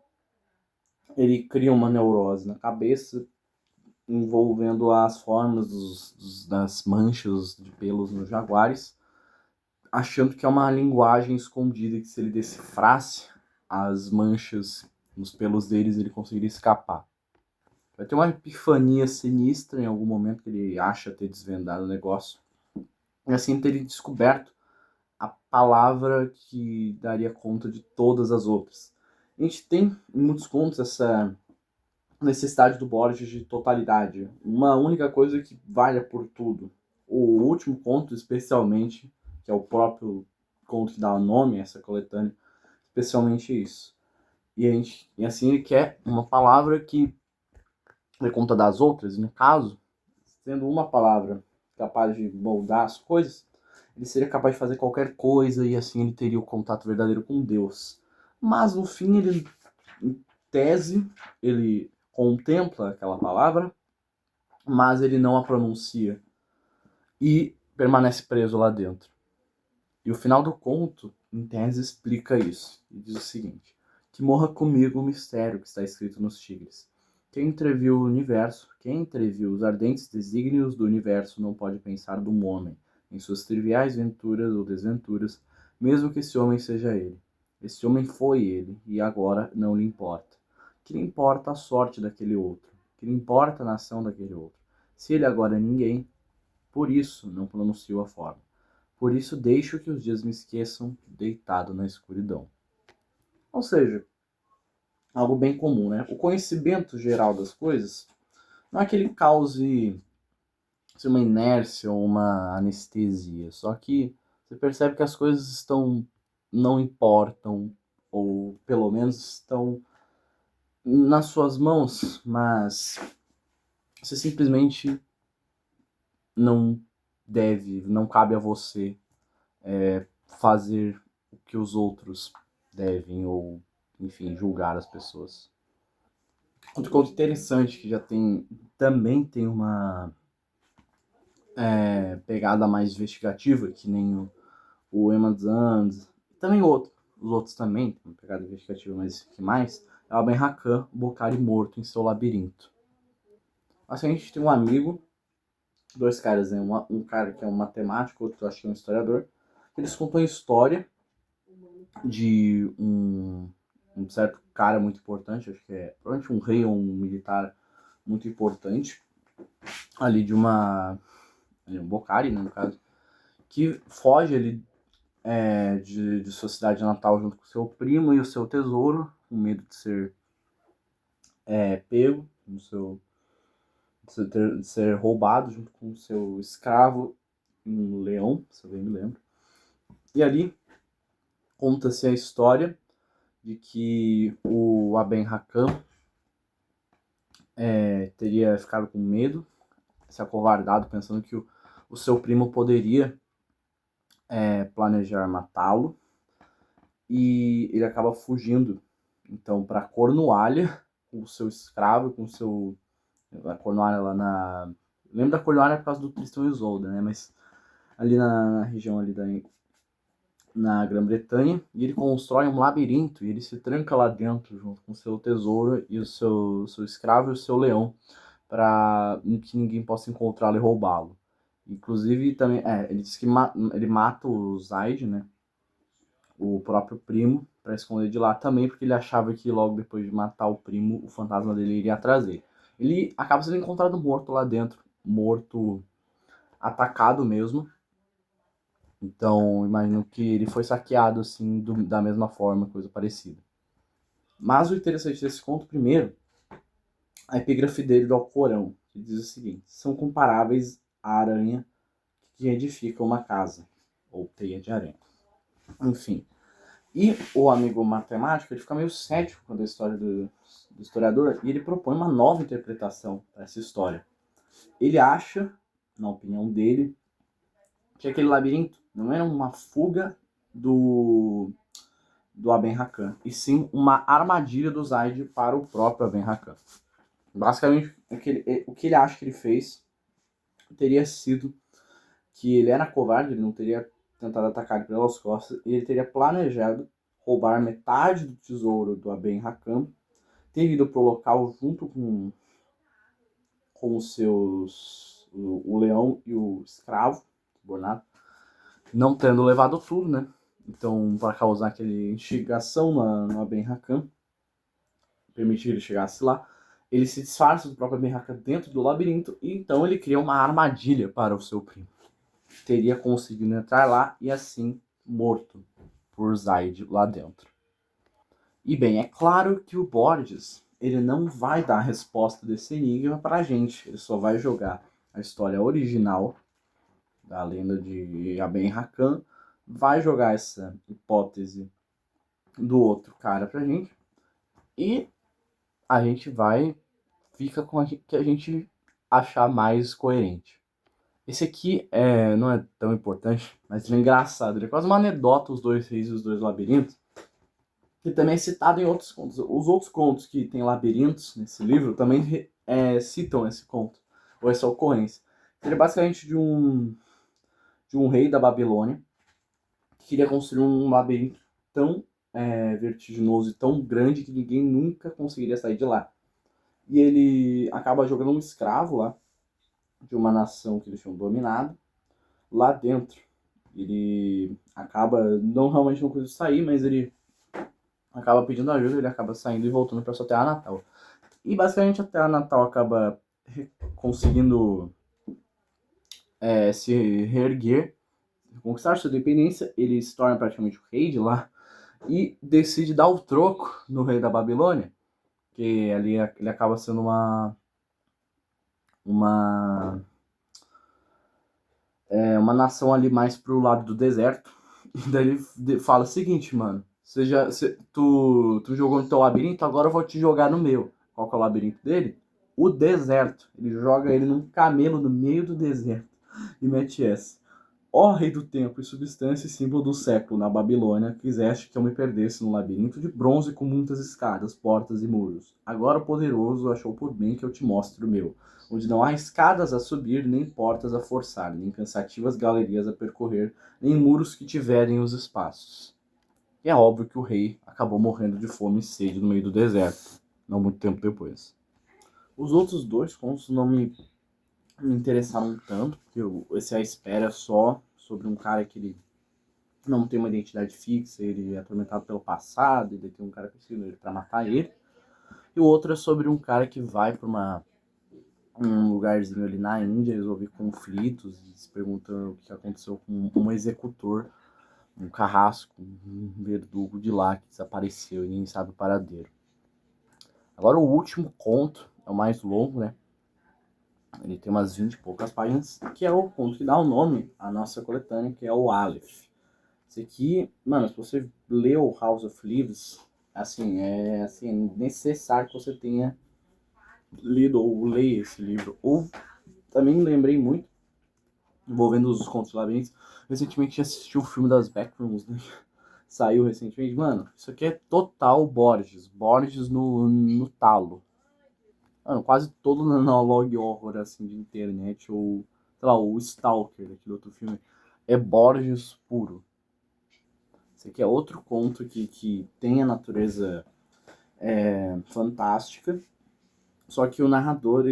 Speaker 1: ele cria uma neurose na cabeça envolvendo as formas das manchas de pelos nos jaguares, achando que é uma linguagem escondida, que se ele decifrasse as manchas nos pelos deles, ele conseguiria escapar. Vai ter uma epifania sinistra em algum momento que ele acha ter desvendado o negócio. E assim teria descoberto a palavra que daria conta de todas as outras. A gente tem em muitos contos essa necessidade do Borges de totalidade. Uma única coisa que valha por tudo. O último conto, especialmente, que é o próprio conto que dá o nome a essa coletânea, especialmente isso. E assim ele quer uma palavra que dê conta das outras, e no caso, sendo uma palavra capaz de moldar as coisas, ele seria capaz de fazer qualquer coisa e assim ele teria o contato verdadeiro com Deus. Mas no fim, ele, em tese, ele contempla aquela palavra, mas ele não a pronuncia e permanece preso lá dentro. E o final do conto, em tese, explica isso. E diz o seguinte: que morra comigo o mistério que está escrito nos tigres. Quem entreviu o universo, quem entreviu os ardentes desígnios do universo não pode pensar do homem, em suas triviais venturas ou desventuras, mesmo que esse homem seja ele. Esse homem foi ele, e agora não lhe importa. Que lhe importa a sorte daquele outro? Que lhe importa a nação daquele outro? Se ele agora é ninguém, por isso não pronuncio a forma. Por isso deixo que os dias me esqueçam, deitado na escuridão. Ou seja, algo bem comum, né? O conhecimento geral das coisas não é que ele cause uma inércia ou uma anestesia, só que você percebe que as coisas não importam, ou pelo menos estão nas suas mãos, mas você simplesmente não cabe a você fazer o que os outros devem, ou, enfim, julgar as pessoas. Outro conto interessante que também tem uma pegada mais investigativa, que nem o Emma Zand, também outro. os outros também, tem uma pegada investigativa, mas que mais, é o Aben Hakan, o Bocari morto em seu labirinto. Assim, a gente tem um amigo, dois caras, né? Um cara que é um matemático, outro acho que é um historiador. Eles contam a história de um certo cara muito importante, acho que é provavelmente um rei ou um militar muito importante, ali de um Bocari, né, no caso, que foge ali de sua cidade natal junto com seu primo e o seu tesouro, com medo de ser pego, de ser roubado junto com o seu escravo, um leão, se eu bem me lembro. E ali conta-se a história de que o Aben Hakan teria ficado com medo, se acovardado, pensando que o seu primo poderia planejar matá-lo, e ele acaba fugindo então para Cornualha com o seu escravo, com o seu a Cornualha lá na, lembro da Cornualha por causa do Tristan e Isolda, né, mas ali na região ali na Grã-Bretanha, e ele constrói um labirinto e ele se tranca lá dentro junto com o seu tesouro e o seu escravo e o seu leão, para que ninguém possa encontrá-lo e roubá-lo. Inclusive também ele diz que ele mata o Zaid, né, o próprio primo, para esconder de lá também, porque ele achava que logo depois de matar o primo, o fantasma dele iria trazer. Ele acaba sendo encontrado morto lá dentro, morto, atacado mesmo. Então, imagino que ele foi saqueado assim da mesma forma, coisa parecida. Mas o interessante desse conto, primeiro, a epígrafe dele do Alcorão, que diz o seguinte: são comparáveis à aranha que edifica uma casa, ou teia de aranha. Enfim. E o amigo matemático, ele fica meio cético com a história do historiador, e ele propõe uma nova interpretação para essa história. Ele acha, na opinião dele, que aquele labirinto não era uma fuga do Aben Hakan, e sim uma armadilha do Zaid para o próprio Aben Hakan. Basicamente, o que ele acha que ele fez teria sido que ele era covarde, ele não teria tentado atacar pelas costas, e ele teria planejado roubar metade do tesouro do Aben Hakan, ter ido para o local junto com os seus, o leão e o escravo, Bornato, não tendo levado tudo, né? Então, para causar aquele instigação no Aben Hakan, permitir que ele chegasse lá, ele se disfarça do próprio Aben Hakan dentro do labirinto, e então ele cria uma armadilha para o seu primo. Teria conseguido entrar lá e assim morto por Zaid lá dentro. E bem, é claro que o Borges ele não vai dar a resposta desse enigma pra gente, ele só vai jogar a história original da lenda de Aben Hakan, vai jogar essa hipótese do outro cara pra gente, e a gente fica com o que a gente achar mais coerente. Esse aqui não é tão importante, mas ele é engraçado. Ele é quase uma anedota, os dois reis e os dois labirintos, que também é citado em outros contos. Os outros contos que tem labirintos nesse livro também citam esse conto, ou essa ocorrência. Ele é basicamente de um rei da Babilônia que queria construir um labirinto tão vertiginoso e tão grande que ninguém nunca conseguiria sair de lá. E ele acaba jogando um escravo lá, de uma nação que eles tinham dominado, lá dentro. Ele acaba, realmente não conseguindo sair, mas ele acaba pedindo ajuda, ele acaba saindo e voltando para sua terra natal. E basicamente a terra natal acaba conseguindo se reerguer, conquistar sua independência, ele se torna praticamente o rei de lá e decide dar o troco no rei da Babilônia, que ali ele acaba sendo uma nação ali mais pro lado do deserto. E daí ele fala o seguinte, mano, tu jogou no teu labirinto, agora eu vou te jogar no meu. Qual que é o labirinto dele? O deserto. Ele joga ele num camelo no meio do deserto e mete essa: ó rei do tempo e substância e símbolo do século, na Babilônia, quiseste que eu me perdesse no labirinto de bronze com muitas escadas, portas e muros. Agora o poderoso achou por bem que eu te mostre o meu, onde não há escadas a subir, nem portas a forçar, nem cansativas galerias a percorrer, nem muros que tiverem os espaços. E é óbvio que o rei acabou morrendo de fome e sede no meio do deserto, não muito tempo depois. Os outros dois contos não me interessaram tanto, porque esse A Espera é só sobre um cara que ele não tem uma identidade fixa, ele é atormentado pelo passado, e daí tem um cara perseguindo ele pra matar ele. E o outro é sobre um cara que vai pra um lugarzinho ali na Índia resolver conflitos e se perguntando o que aconteceu com um executor, um carrasco, um verdugo de lá que desapareceu e ninguém sabe o paradeiro. Agora o último conto é o mais longo, né? Ele tem umas 20 e poucas páginas, que é o conto que dá o nome à nossa coletânea, que é o Aleph. Esse aqui, mano, se você leu House of Leaves, assim, é necessário que você tenha lido ou leia esse livro. Ou também lembrei muito, envolvendo os contos labirintos, recentemente assisti o filme das Backrooms, né? Saiu recentemente. Mano, isso aqui é total Borges. Borges no talo. Mano, quase todo log horror assim de internet, ou sei lá, o Stalker, daquele outro filme, é Borges puro. Esse aqui é outro conto que tem a natureza fantástica, só que o narrador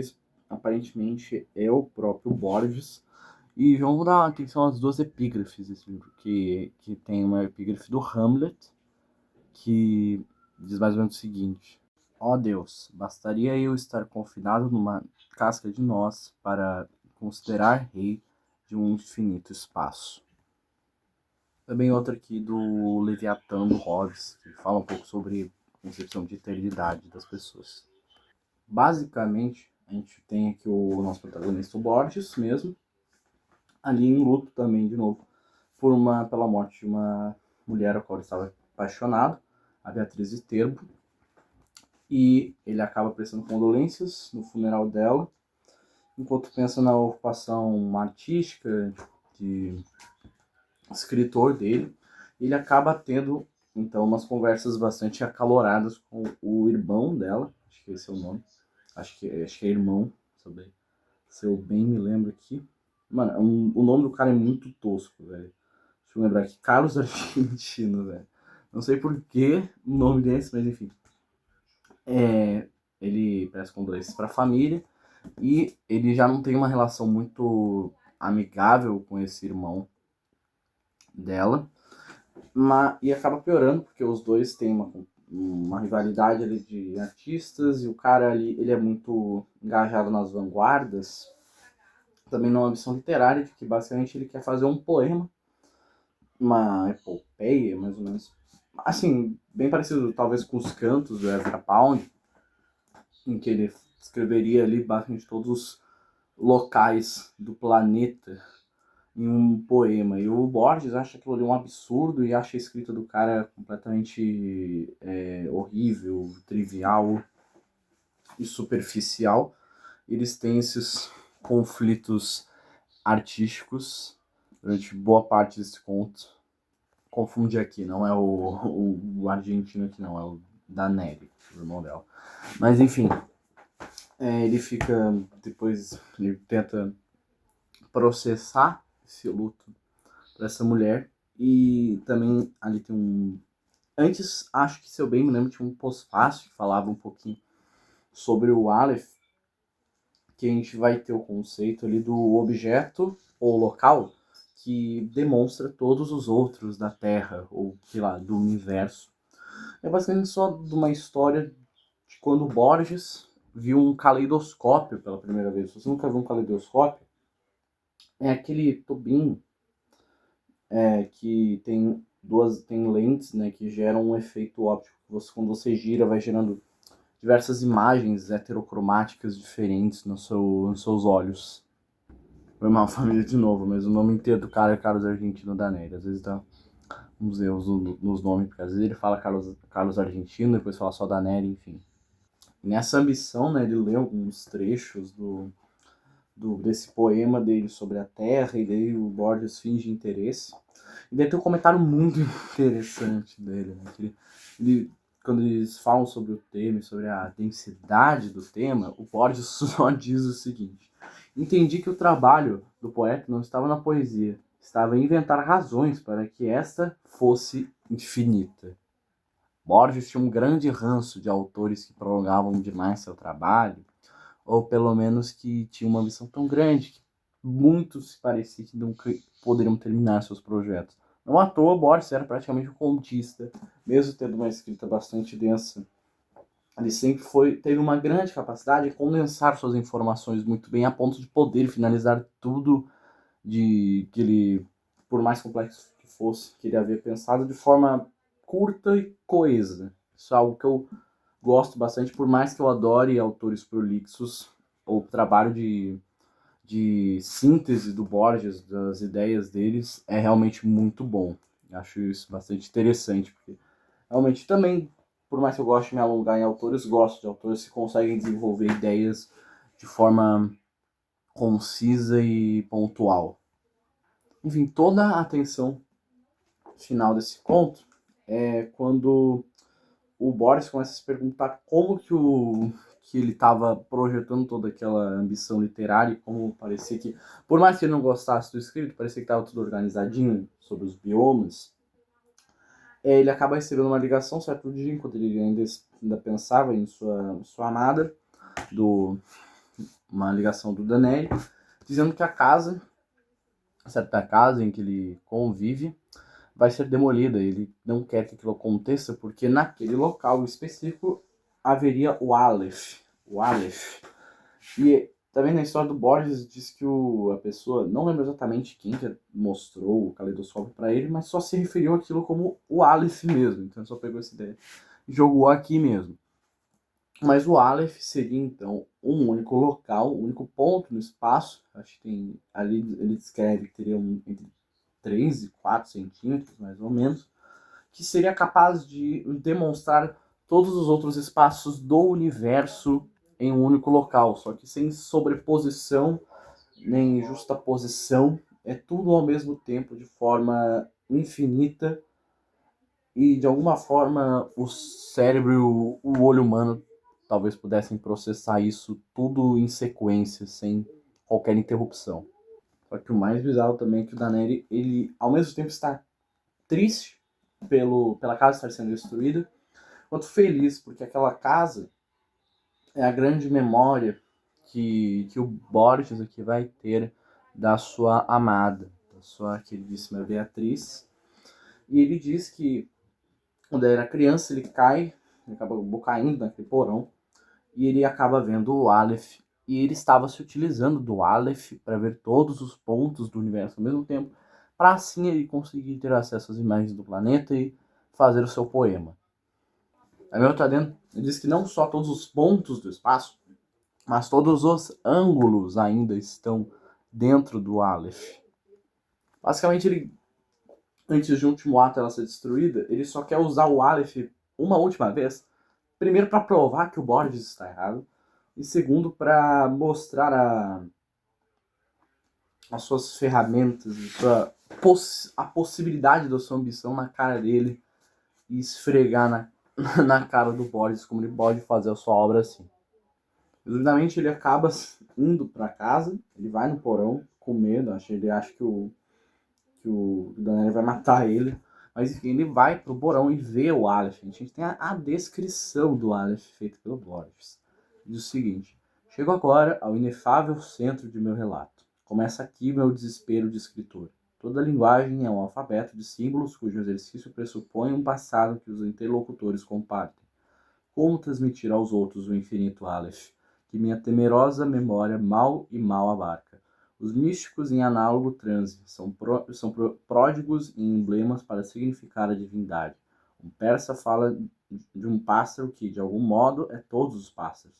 Speaker 1: aparentemente é o próprio Borges. E vamos dar atenção às duas epígrafes desse livro, que tem uma epígrafe do Hamlet, que diz mais ou menos o seguinte: ó Deus, bastaria eu estar confinado numa casca de noz para considerar rei de um infinito espaço. Também outra aqui do Leviatã do Hobbes, que fala um pouco sobre a concepção de eternidade das pessoas. Basicamente, a gente tem aqui o nosso protagonista, o Borges mesmo, ali em luto também, de novo, pela morte de uma mulher a qual ele estava apaixonado, a Beatriz de Terbo, e ele acaba prestando condolências no funeral dela, enquanto pensa na ocupação artística de escritor dele. Ele acaba tendo então umas conversas bastante acaloradas com o irmão dela, acho que esse é o nome, acho que é irmão, se eu bem me lembro aqui. Mano, o nome do cara é muito tosco, velho. Deixa eu lembrar aqui, Carlos Argentino, velho. Não sei por que o nome desse, mas enfim. Ele presta condolências para a família e ele já não tem uma relação muito amigável com esse irmão dela, e acaba piorando porque os dois têm uma rivalidade ali de artistas e o cara ali ele é muito engajado nas vanguardas, também numa missão literária de que basicamente ele quer fazer um poema, uma epopeia mais ou menos, assim, bem parecido talvez com os cantos do Ezra Pound, em que ele escreveria ali basicamente todos os locais do planeta em um poema. E o Borges acha aquilo ali um absurdo e acha a escrita do cara completamente horrível, trivial e superficial. Eles têm esses conflitos artísticos durante boa parte desse conto. Confunde aqui, não é o argentino aqui, não, é o Danelli, o irmão dela. Mas enfim, ele fica. Depois ele tenta processar esse luto para essa mulher. E também ali tem um. Antes, acho que se eu bem me lembro, tinha um pós-fácil que falava um pouquinho sobre o Aleph, que a gente vai ter o conceito ali do objeto ou local que demonstra todos os outros da Terra, ou sei lá, do universo. É basicamente só de uma história de quando Borges viu um caleidoscópio pela primeira vez. Se você nunca viu um caleidoscópio, é aquele tubinho que tem lentes, né, que geram um efeito óptico. Quando você gira, vai gerando diversas imagens heterocromáticas diferentes nos seus olhos. Foi uma família de novo, mas o nome inteiro do cara é Carlos Argentino Danelli. Às vezes dá uns erros nos nomes, porque às vezes ele fala Carlos Argentino, depois fala só Danelli, enfim. E nessa ambição, né, ele leu alguns trechos desse poema dele sobre a Terra, e daí o Borges finge interesse. E daí tem um comentário muito interessante dele, né? Quando eles falam sobre o tema, sobre a densidade do tema, o Borges só diz o seguinte: entendi que o trabalho do poeta não estava na poesia, estava em inventar razões para que esta fosse infinita. Borges tinha um grande ranço de autores que prolongavam demais seu trabalho, ou pelo menos que tinham uma ambição tão grande que muitos se parecia que nunca poderiam terminar seus projetos. Não à toa, Borges era praticamente um contista, mesmo tendo uma escrita bastante densa. Ele sempre teve uma grande capacidade de condensar suas informações muito bem, a ponto de poder finalizar tudo de que ele, por mais complexo que fosse, que ele havia pensado de forma curta e coesa. Isso é algo que eu gosto bastante, por mais que eu adore autores prolixos, o trabalho de síntese do Borges, das ideias deles, é realmente muito bom. Acho isso bastante interessante, porque realmente também, por mais que eu goste de me alongar em autores, gosto de autores que conseguem desenvolver ideias de forma concisa e pontual. Enfim, toda a atenção final desse conto é quando o Boris começa a se perguntar como que ele estava projetando toda aquela ambição literária, e como parecia que, por mais que ele não gostasse do escrito, parecia que estava tudo organizadinho sobre os biomas. Ele acaba recebendo uma ligação certo dia, enquanto ele ainda pensava em sua amada, uma ligação do Danelli, dizendo que a certa casa em que ele convive, vai ser demolida. Ele não quer que aquilo aconteça porque naquele local específico haveria o Aleph. O Aleph. E também na história do Borges diz que a pessoa, não lembro exatamente quem que mostrou o caleidoscópio para ele, mas só se referiu àquilo como o Aleph mesmo. Então só pegou essa ideia e jogou aqui mesmo. Mas o Aleph seria então um único local, um único ponto no espaço. Acho que tem ali, ele descreve que teria entre 3 e 4 centímetros, mais ou menos, que seria capaz de demonstrar todos os outros espaços do universo em um único local, só que sem sobreposição nem justaposição, é tudo ao mesmo tempo de forma infinita e de alguma forma o cérebro e o olho humano talvez pudessem processar isso tudo em sequência, sem qualquer interrupção. Só que o mais bizarro também é que o Danelli, ele ao mesmo tempo está triste pela casa estar sendo destruída, quanto feliz, porque aquela casa é a grande memória que o Borges aqui vai ter da sua amada, da sua queridíssima Beatriz. E ele diz que quando ele era criança ele acaba caindo naquele porão, e ele acaba vendo o Aleph, e ele estava se utilizando do Aleph para ver todos os pontos do universo ao mesmo tempo, para assim ele conseguir ter acesso às imagens do planeta e fazer o seu poema. A meu dentro, ele diz que não só todos os pontos do espaço, mas todos os ângulos ainda estão dentro do Aleph. Basicamente, ele, antes de um último ato ela ser destruída, ele só quer usar o Aleph uma última vez. Primeiro, para provar que o Borges está errado. E segundo, para mostrar as suas ferramentas, a possibilidade da sua ambição na cara dele e esfregar na cara do Borges como ele pode fazer a sua obra assim. Resumidamente, ele acaba indo para casa, ele vai no porão com medo, ele acha que o Daniel vai matar ele, mas enfim, ele vai pro porão e vê o Aleph. A gente tem a descrição do Aleph feita pelo Borges. Diz o seguinte: chego agora ao inefável centro de meu relato. Começa aqui meu desespero de escritor. Toda a linguagem é um alfabeto de símbolos cujo exercício pressupõe um passado que os interlocutores compartem. Como transmitir aos outros o infinito Aleph, que minha temerosa memória mal e mal abarca? Os místicos em análogo transe são pródigos em emblemas para significar a divindade. Um persa fala de um pássaro que, de algum modo, é todos os pássaros.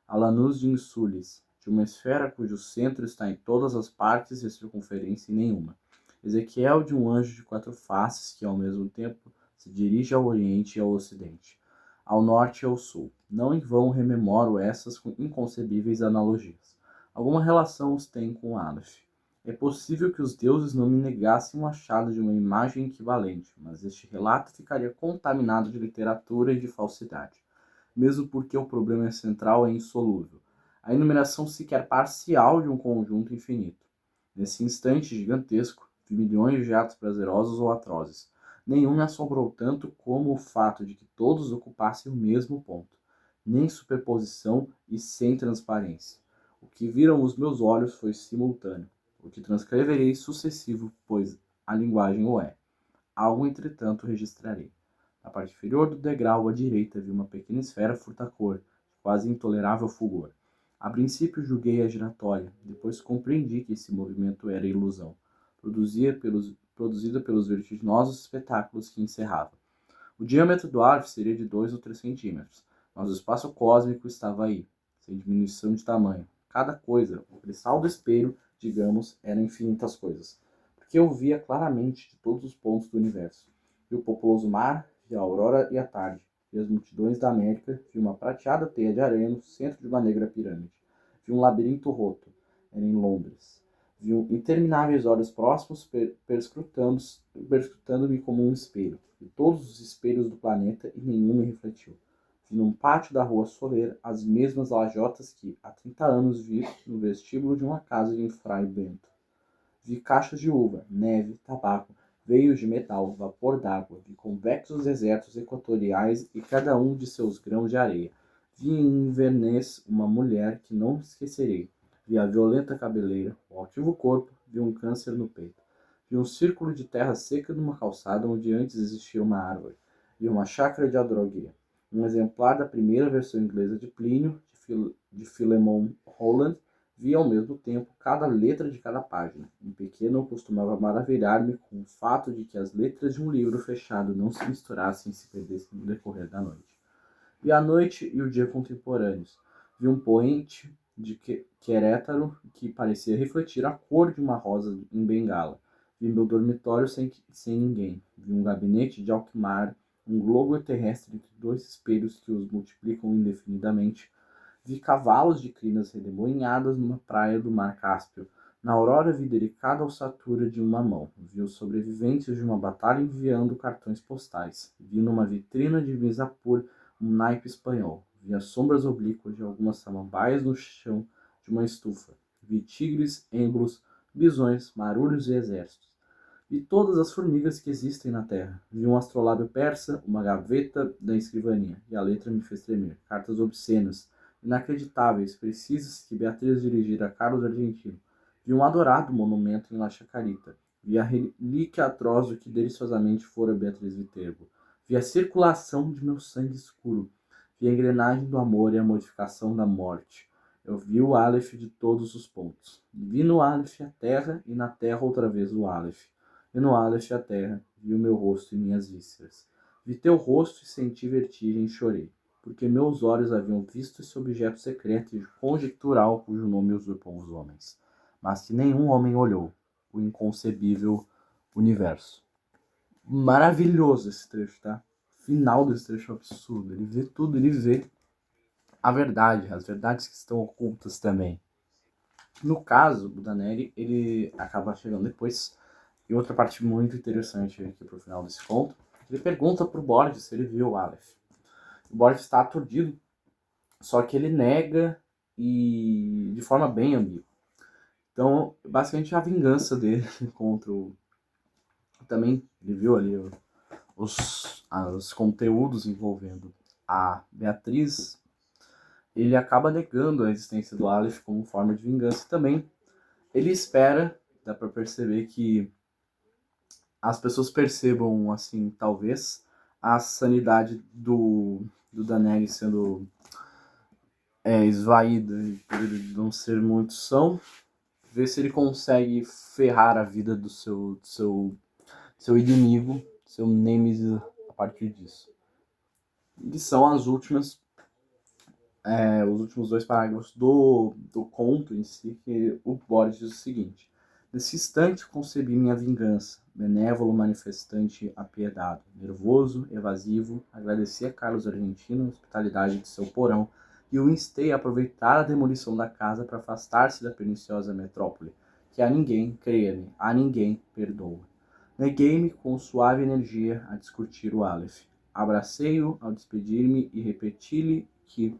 Speaker 1: Alanus de Insulis, de uma esfera cujo centro está em todas as partes e a circunferência em nenhuma. Ezequiel de um anjo de 4 faces que, ao mesmo tempo, se dirige ao oriente e ao ocidente, ao norte e ao sul. Não em vão rememoro essas inconcebíveis analogias. Alguma relação os tem com Aleph. É possível que os deuses não me negassem o achado de uma imagem equivalente, mas este relato ficaria contaminado de literatura e de falsidade, mesmo porque o problema central é insolúvel. A enumeração sequer parcial de um conjunto infinito. Nesse instante gigantesco, de milhões de atos prazerosos ou atrozes, Nenhum me assombrou tanto como o fato de que todos ocupassem o mesmo ponto, nem superposição e sem transparência. O que viram os meus olhos foi simultâneo, o que transcreverei sucessivo, pois a linguagem o é. Algo, entretanto, registrarei. Na parte inferior do degrau à direita vi uma pequena esfera furta-cor, de quase intolerável fulgor. A princípio julguei-a giratória, depois compreendi que esse movimento era ilusão, produzida pelos vertiginosos espetáculos que encerrava. O diâmetro do Aleph seria de 2 ou 3 centímetros, mas o espaço cósmico estava aí, sem diminuição de tamanho. Cada coisa, o cristal do espelho, digamos, eram infinitas coisas, porque eu via claramente de todos os pontos do universo. Vi o populoso mar, vi a aurora e a tarde, vi as multidões da América, vi uma prateada teia de areia no centro de uma negra pirâmide. Vi um labirinto roto, era em Londres. Vi intermináveis olhos próximos perscrutando-me como um espelho. Vi todos os espelhos do planeta e nenhum me refletiu. Vi num pátio da rua Soler as mesmas lajotas que, há 30 anos, vi no vestíbulo de uma casa de Fray Bento. Vi caixas de uva, neve, tabaco, veios de metal, vapor d'água, vi convexos desertos equatoriais e cada um de seus grãos de areia. Vi em Inverness uma mulher que não esquecerei. Vi a violenta cabeleira, o altivo corpo, vi um câncer no peito. Vi um círculo de terra seca numa calçada onde antes existia uma árvore. Vi uma chácara de Adrogueia. Um exemplar da primeira versão inglesa de Plínio, de Philemon Holland. Vi ao mesmo tempo cada letra de cada página. Em pequeno eu costumava maravilhar-me com o fato de que as letras de um livro fechado não se misturassem e se perdessem no decorrer da noite. Vi a noite e o dia contemporâneos. Vi um poente de Querétaro que parecia refletir a cor de uma rosa em Bengala. Vi meu dormitório sem ninguém. Vi um gabinete de Alkmaar, um globo terrestre entre 2 espelhos que os multiplicam indefinidamente. Vi cavalos de crinas redemoinhadas numa praia do mar Cáspio. Na aurora vi delicada ossatura de uma mão. Vi os sobreviventes de uma batalha enviando cartões postais. Vi numa vitrina de Misapur um naipe espanhol. Vi as sombras oblíquas de algumas samambaias no chão de uma estufa. Vi tigres, êmbolos, bisões, marulhos e exércitos. Vi todas as formigas que existem na terra. Vi um astrolábio persa, uma gaveta da escrivaninha, e a letra me fez tremer. Cartas obscenas, inacreditáveis, precisas que Beatriz dirigira a Carlos Argentino. Vi um adorado monumento em La Chacarita. Vi a relíquia atroz do que deliciosamente fora Beatriz Viterbo. Vi a circulação de meu sangue escuro. Vi a engrenagem do amor e a modificação da morte. Eu vi o Aleph de todos os pontos. Vi no Aleph a terra e na terra outra vez o Aleph. E no Aleph a terra, vi o meu rosto e minhas vísceras. Vi teu rosto e senti vertigem e chorei, porque meus olhos haviam visto esse objeto secreto e conjectural cujo nome usurpam os homens, mas que nenhum homem olhou, o inconcebível universo. Maravilhoso esse trecho, tá? O final desse trecho é absurdo. Ele vê tudo, ele vê a verdade, as verdades que estão ocultas também. No caso, o Budanelli, ele acaba chegando depois. E outra parte muito interessante aqui pro final desse conto, ele pergunta pro Borges se ele viu o Aleph. O Borges está aturdido, só que ele nega e de forma bem ambígua. Então, basicamente, a vingança dele contra o... Também ele viu ali os conteúdos envolvendo a Beatriz. Ele acaba negando a existência do Aleph como forma de vingança. E também ele espera, dá para perceber que as pessoas percebam, assim, talvez, a sanidade do Danelli sendo esvaída, por ele não ser muito são, ver se ele consegue ferrar a vida do seu inimigo, seu Nemesis, a partir disso. E são as últimas, os últimos 2 parágrafos do conto em si, que o Borges diz o seguinte: nesse instante concebi minha vingança, benévolo manifestante apiedado, nervoso, evasivo, agradeci a Carlos Argentino a hospitalidade de seu porão e o instei a aproveitar a demolição da casa para afastar-se da perniciosa metrópole, que a ninguém, creia-me, a ninguém perdoa. Neguei-me com suave energia a discutir o Aleph. Abracei-o ao despedir-me e repeti-lhe que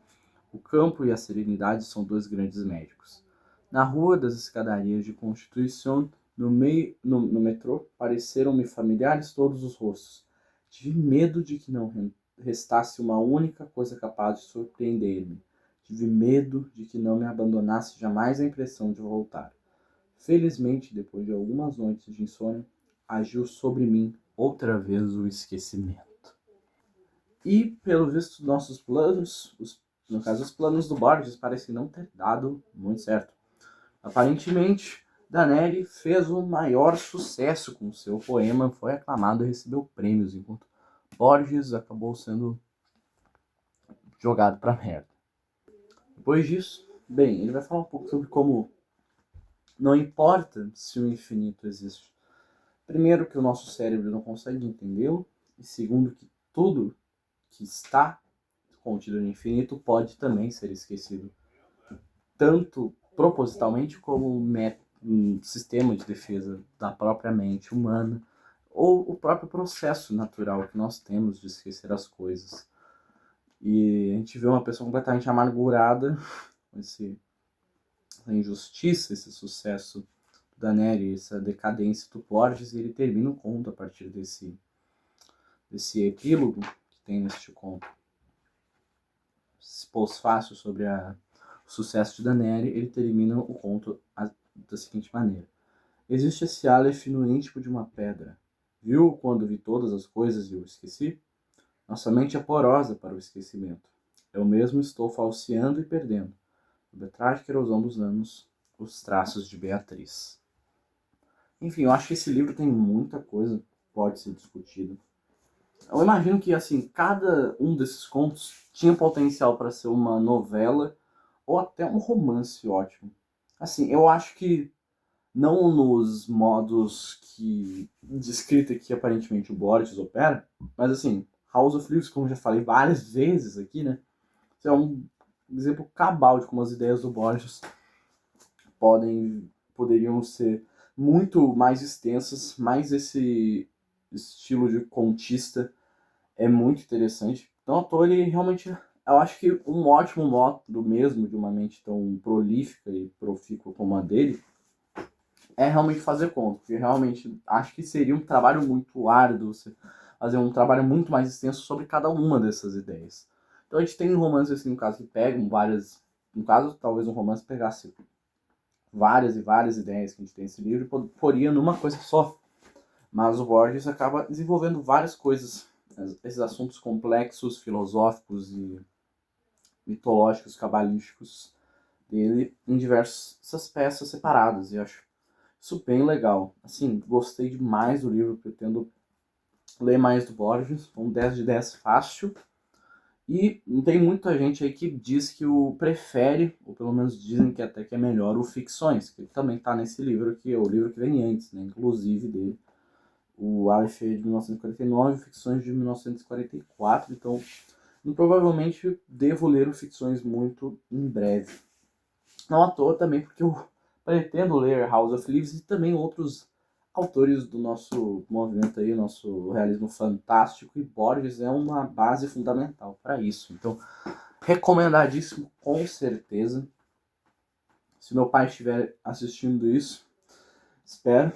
Speaker 1: o campo e a serenidade são 2 grandes médicos. Na rua das escadarias de Constituição, No metrô, pareceram-me familiares todos os rostos. Tive medo de que não restasse uma única coisa capaz de surpreender-me. Tive medo de que não me abandonasse jamais a impressão de voltar. Felizmente, depois de algumas noites de insônia, agiu sobre mim outra vez o esquecimento. E, pelo visto, nossos planos, no caso, os planos do Borges, parecem não ter dado muito certo. Aparentemente, Danelli fez o maior sucesso com seu poema, foi aclamado e recebeu prêmios, enquanto Borges acabou sendo jogado pra merda. Depois disso, bem, ele vai falar um pouco sobre como não importa se o infinito existe. Primeiro, que o nosso cérebro não consegue entendê-lo, e segundo, que tudo que está contido no infinito pode também ser esquecido, tanto propositalmente como um sistema de defesa da própria mente humana, ou o próprio processo natural que nós temos de esquecer as coisas. E a gente vê uma pessoa completamente amargurada com essa injustiça, esse sucesso do Danelli, essa decadência do Borges, e ele termina o conto a partir desse epílogo que tem neste conto. Esse pós-fácil sobre o sucesso de Danelli, ele termina o conto da seguinte maneira. Existe esse Aleph no íntimo de uma pedra. Viu quando vi todas as coisas e o esqueci? Nossa mente é porosa para o esquecimento. Eu mesmo estou falseando e perdendo, sob a trágica erosão dos anos, os traços de Beatriz. Enfim, eu acho que esse livro tem muita coisa que pode ser discutida. Eu imagino que, assim, cada um desses contos tinha potencial para ser uma novela ou até um romance ótimo. Assim, eu acho que não nos modos de escrita que aparentemente o Borges opera, mas assim, House of Leaves, como eu já falei várias vezes aqui, né? É um exemplo cabal de como as ideias do Borges poderiam ser muito mais extensas, mas esse estilo de contista é muito interessante. Então, o autor, ele realmente, eu acho que um ótimo método mesmo de uma mente tão prolífica e profícua como a dele é realmente fazer conto, porque realmente acho que seria um trabalho muito árduo, fazer um trabalho muito mais extenso sobre cada uma dessas ideias. Então a gente tem romances, assim, no caso, que pegam várias... No caso, talvez um romance pegasse várias e várias ideias que a gente tem nesse livro e poria numa coisa só. Mas o Borges acaba desenvolvendo várias coisas, esses assuntos complexos, filosóficos e mitológicos, cabalísticos dele em diversas peças separadas. E eu acho isso bem legal. Assim, gostei demais do livro, pretendo ler mais do Borges, um 10 de 10 fácil. E tem muita gente aí que diz que o prefere, ou pelo menos dizem que até que é melhor, o Ficções, que também está nesse livro, que é o livro que vem antes, né, inclusive dele. O Aleph é de 1949 e Ficções de 1944, então provavelmente devo ler o Ficções muito em breve. Não à toa também, porque eu pretendo ler House of Leaves e também outros autores do nosso movimento aí, nosso realismo fantástico, e Borges é uma base fundamental para isso. Então, recomendadíssimo, com certeza. Se meu pai estiver assistindo isso, espero.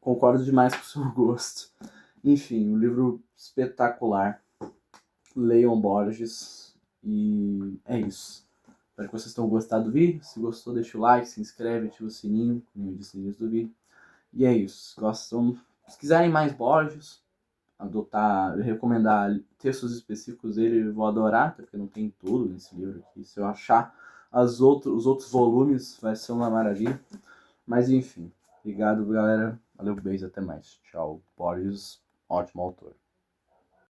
Speaker 1: Concordo demais com o seu gosto. Enfim, um livro espetacular. Leiam Borges. E é isso. Espero que vocês tenham gostado do vídeo. Se gostou, deixa o like, se inscreve, ativa o sininho, como eu disse no início do vídeo. E é isso. Se quiserem mais Borges, recomendar textos específicos dele, eu vou adorar, porque não tem tudo nesse livro aqui. Se eu achar os outros volumes, vai ser uma maravilha. Mas enfim, obrigado, galera. Valeu, beijo, até mais. Tchau. Borges, ótimo autor.